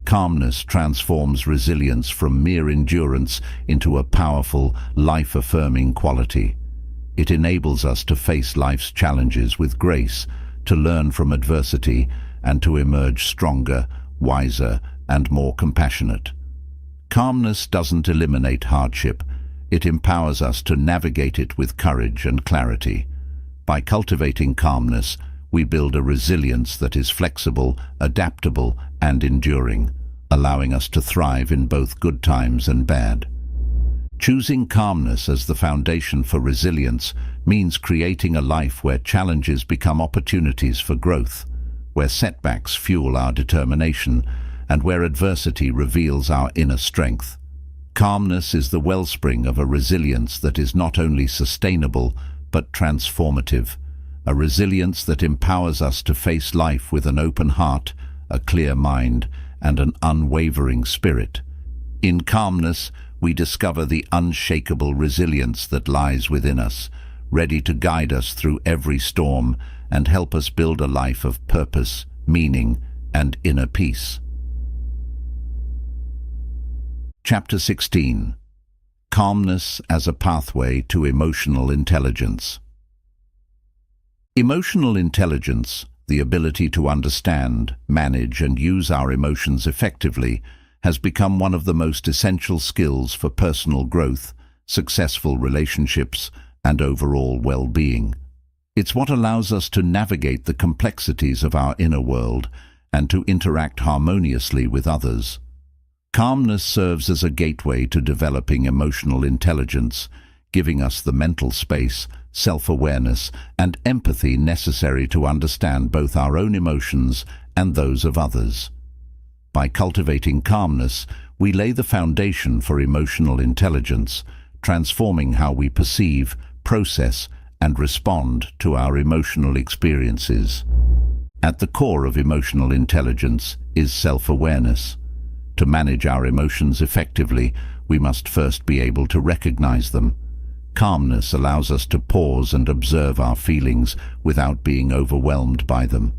Calmness transforms resilience from mere endurance into a powerful, life-affirming quality. It enables us to face life's challenges with grace, to learn from adversity, and to emerge stronger, wiser, and more compassionate. Calmness doesn't eliminate hardship. It empowers us to navigate it with courage and clarity. By cultivating calmness, we build a resilience that is flexible, adaptable, and enduring, allowing us to thrive in both good times and bad. Choosing calmness as the foundation for resilience means creating a life where challenges become opportunities for growth, where setbacks fuel our determination, and where adversity reveals our inner strength. Calmness is the wellspring of a resilience that is not only sustainable but transformative, a resilience that empowers us to face life with an open heart, a clear mind, and an unwavering spirit. In calmness, we discover the unshakable resilience that lies within us, ready to guide us through every storm and help us build a life of purpose, meaning, and inner peace. Chapter 16. Calmness as a pathway to emotional intelligence. Emotional intelligence, the ability to understand, manage, and use our emotions effectively, has become one of the most essential skills for personal growth, successful relationships, and overall well-being. It's what allows us to navigate the complexities of our inner world and to interact harmoniously with others. Calmness serves as a gateway to developing emotional intelligence, giving us the mental space, self-awareness, and empathy necessary to understand both our own emotions and those of others. By cultivating calmness, we lay the foundation for emotional intelligence, transforming how we perceive, process, and respond to our emotional experiences. At the core of emotional intelligence is self-awareness. To manage our emotions effectively, we must first be able to recognize them. Calmness allows us to pause and observe our feelings without being overwhelmed by them.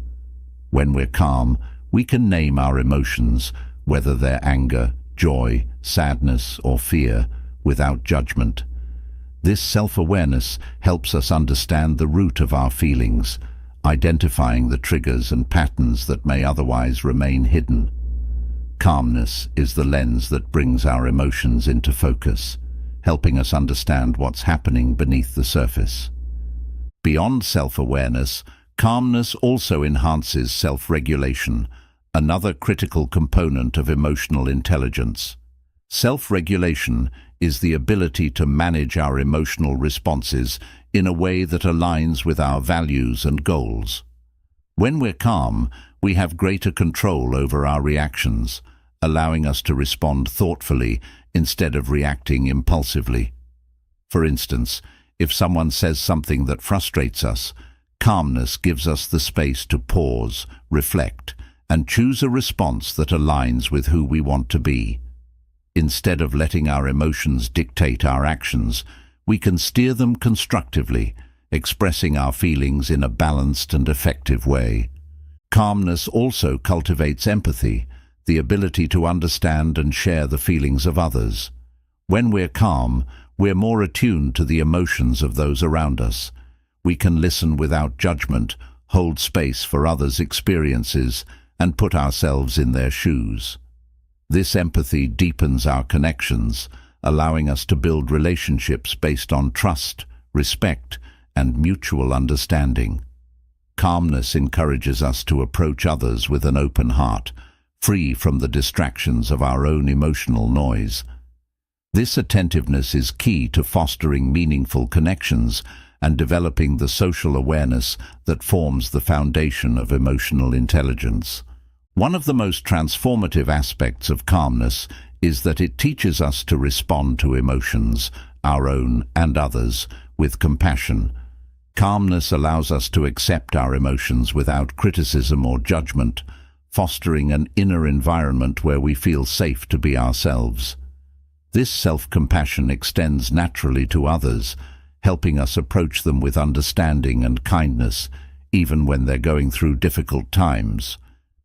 When we're calm, we can name our emotions, whether they're anger, joy, sadness, or fear, without judgment. This self-awareness helps us understand the root of our feelings, identifying the triggers and patterns that may otherwise remain hidden. Calmness is the lens that brings our emotions into focus, helping us understand what's happening beneath the surface. Beyond self-awareness, calmness also enhances self-regulation, another critical component of emotional intelligence. Self-regulation is the ability to manage our emotional responses in a way that aligns with our values and goals. When we're calm, we have greater control over our reactions, allowing us to respond thoughtfully instead of reacting impulsively. For instance, if someone says something that frustrates us, calmness gives us the space to pause, reflect, and choose a response that aligns with who we want to be. Instead of letting our emotions dictate our actions, we can steer them constructively, expressing our feelings in a balanced and effective way. Calmness also cultivates empathy, the ability to understand and share the feelings of others. When we're calm, we're more attuned to the emotions of those around us. We can listen without judgment, hold space for others' experiences, and put ourselves in their shoes. This empathy deepens our connections, allowing us to build relationships based on trust, respect, and mutual understanding. Calmness encourages us to approach others with an open heart, free from the distractions of our own emotional noise. This attentiveness is key to fostering meaningful connections and developing the social awareness that forms the foundation of emotional intelligence. One of the most transformative aspects of calmness is that it teaches us to respond to emotions, our own and others, with compassion. Calmness allows us to accept our emotions without criticism or judgment, fostering an inner environment where we feel safe to be ourselves. This self-compassion extends naturally to others, helping us approach them with understanding and kindness, even when they're going through difficult times.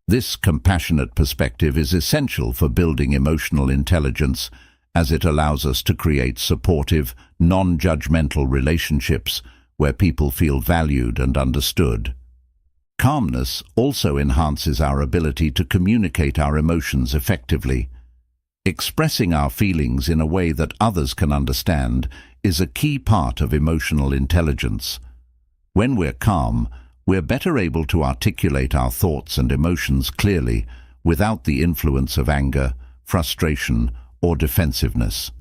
This compassionate perspective is essential for building emotional intelligence, as it allows us to create supportive, non-judgmental relationships where people feel valued and understood. Calmness also enhances our ability to communicate our emotions effectively. Expressing our feelings in a way that others can understand is a key part of emotional intelligence. When we're calm, we're better able to articulate our thoughts and emotions clearly without the influence of anger, frustration, or defensiveness.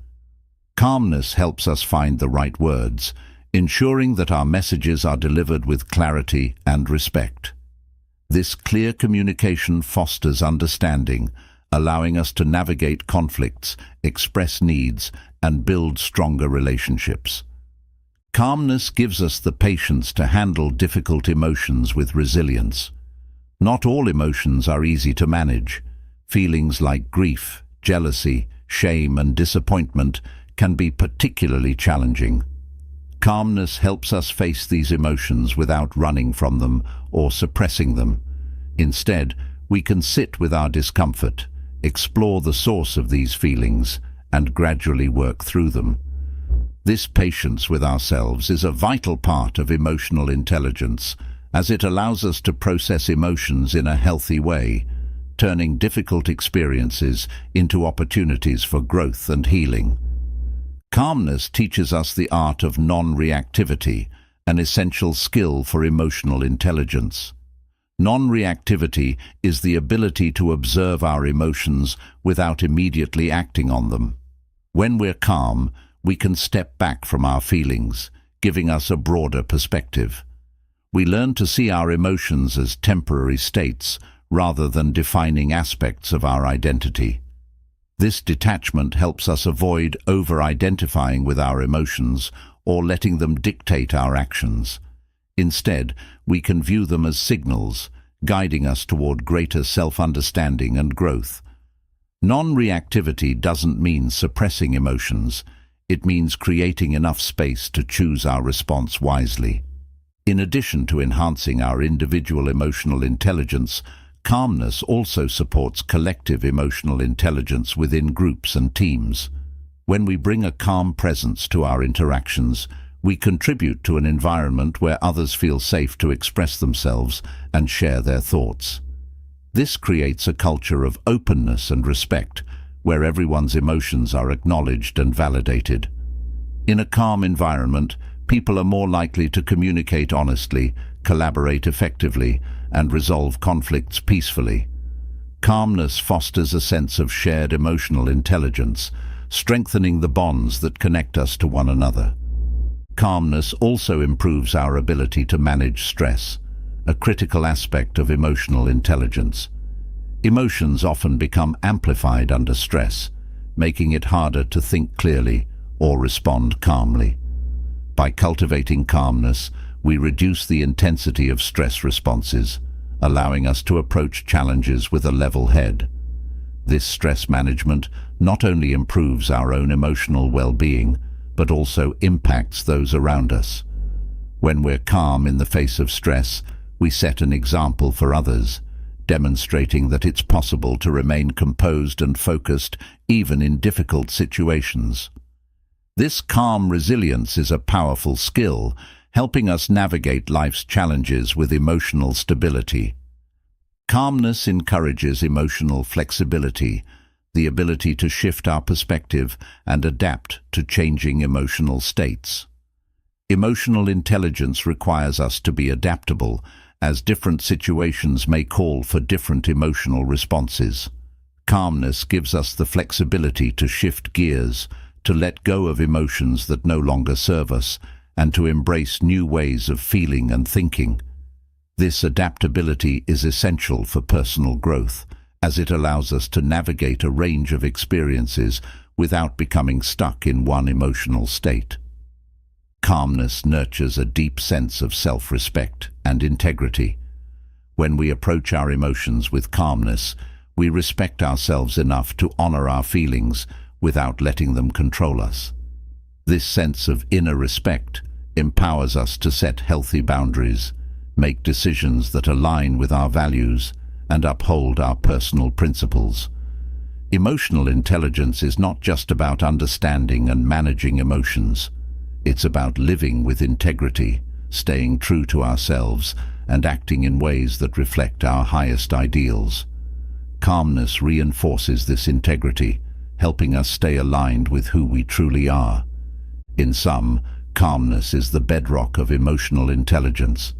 Calmness helps us find the right words, ensuring that our messages are delivered with clarity and respect. This clear communication fosters understanding, allowing us to navigate conflicts, express needs, and build stronger relationships. Calmness gives us the patience to handle difficult emotions with resilience. Not all emotions are easy to manage. Feelings like grief, jealousy, shame, and disappointment can be particularly challenging. Calmness helps us face these emotions without running from them or suppressing them. Instead, we can sit with our discomfort, explore the source of these feelings, and gradually work through them. This patience with ourselves is a vital part of emotional intelligence, as it allows us to process emotions in a healthy way, turning difficult experiences into opportunities for growth and healing. Calmness teaches us the art of non-reactivity, an essential skill for emotional intelligence. Non-reactivity is the ability to observe our emotions without immediately acting on them. When we're calm, we can step back from our feelings, giving us a broader perspective. We learn to see our emotions as temporary states rather than defining aspects of our identity. This detachment helps us avoid over-identifying with our emotions or letting them dictate our actions. Instead, we can view them as signals, guiding us toward greater self-understanding and growth. Non-reactivity doesn't mean suppressing emotions. It means creating enough space to choose our response wisely. In addition to enhancing our individual emotional intelligence, calmness also supports collective emotional intelligence within groups and teams. When we bring a calm presence to our interactions, we contribute to an environment where others feel safe to express themselves and share their thoughts. This creates a culture of openness and respect, where everyone's emotions are acknowledged and validated. In a calm environment, people are more likely to communicate honestly, collaborate effectively, and resolve conflicts peacefully. Calmness fosters a sense of shared emotional intelligence, strengthening the bonds that connect us to one another. Calmness also improves our ability to manage stress, a critical aspect of emotional intelligence. Emotions often become amplified under stress, making it harder to think clearly or respond calmly. By cultivating calmness, we reduce the intensity of stress responses, allowing us to approach challenges with a level head. This stress management not only improves our own emotional well-being, but also impacts those around us. When we're calm in the face of stress, we set an example for others, demonstrating that it's possible to remain composed and focused even in difficult situations. This calm resilience is a powerful skill, helping us navigate life's challenges with emotional stability. Calmness encourages emotional flexibility, the ability to shift our perspective and adapt to changing emotional states. Emotional intelligence requires us to be adaptable, as different situations may call for different emotional responses. Calmness gives us the flexibility to shift gears, to let go of emotions that no longer serve us, and to embrace new ways of feeling and thinking. This adaptability is essential for personal growth, as it allows us to navigate a range of experiences without becoming stuck in one emotional state. Calmness nurtures a deep sense of self-respect and integrity. When we approach our emotions with calmness, we respect ourselves enough to honor our feelings without letting them control us. This sense of inner respect empowers us to set healthy boundaries, make decisions that align with our values, and uphold our personal principles. Emotional intelligence is not just about understanding and managing emotions. It's about living with integrity, staying true to ourselves, and acting in ways that reflect our highest ideals. Calmness reinforces this integrity, helping us stay aligned with who we truly are. In sum, calmness is the bedrock of emotional intelligence.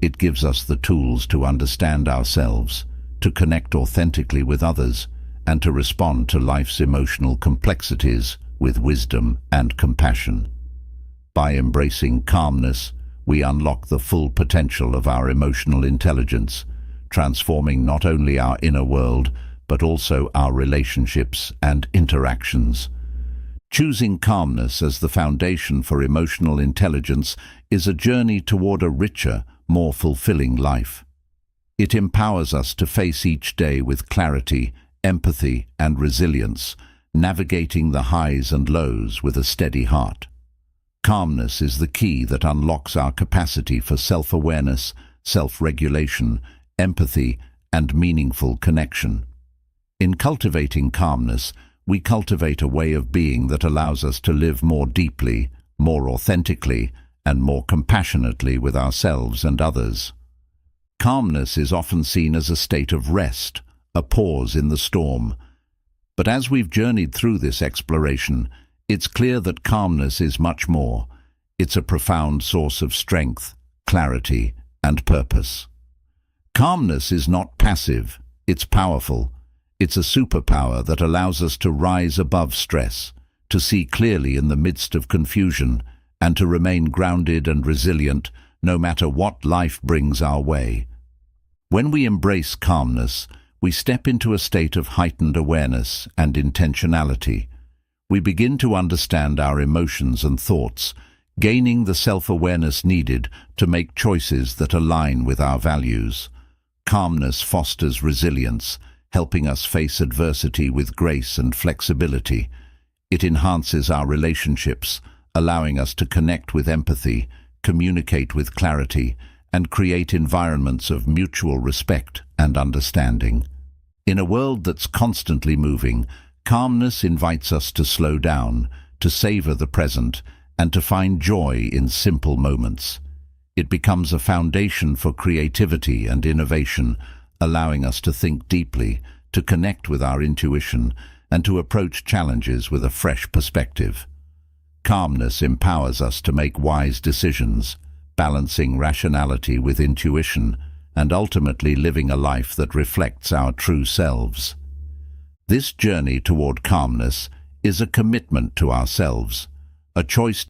It gives us the tools to understand ourselves, to connect authentically with others, and to respond to life's emotional complexities with wisdom and compassion. By embracing calmness, we unlock the full potential of our emotional intelligence, transforming not only our inner world, but also our relationships and interactions. Choosing calmness as the foundation for emotional intelligence is a journey toward a richer, more fulfilling life. It empowers us to face each day with clarity, empathy, and resilience, navigating the highs and lows with a steady heart. Calmness is the key that unlocks our capacity for self-awareness, self-regulation, empathy, and meaningful connection. In cultivating calmness, we cultivate a way of being that allows us to live more deeply, more authentically, and more compassionately with ourselves and others. Calmness is often seen as a state of rest, a pause in the storm. But as we've journeyed through this exploration, it's clear that calmness is much more. It's a profound source of strength, clarity, and purpose. Calmness is not passive, it's powerful. It's a superpower that allows us to rise above stress, to see clearly in the midst of confusion, and to remain grounded and resilient no matter what life brings our way. When we embrace calmness, we step into a state of heightened awareness and intentionality. We begin to understand our emotions and thoughts, gaining the self-awareness needed to make choices that align with our values. Calmness fosters resilience, helping us face adversity with grace and flexibility. It enhances our relationships, allowing us to connect with empathy, communicate with clarity, and create environments of mutual respect and understanding. In a world that's constantly moving, Calmness invites us to slow down, to savor the present, and to find joy in simple moments. It becomes a foundation for creativity and innovation, allowing us to think deeply, to connect with our intuition, and to approach challenges with a fresh perspective. Calmness empowers us to make wise decisions, balancing rationality with intuition, and ultimately living a life that reflects our true selves. This journey toward calmness is a commitment to ourselves, a choice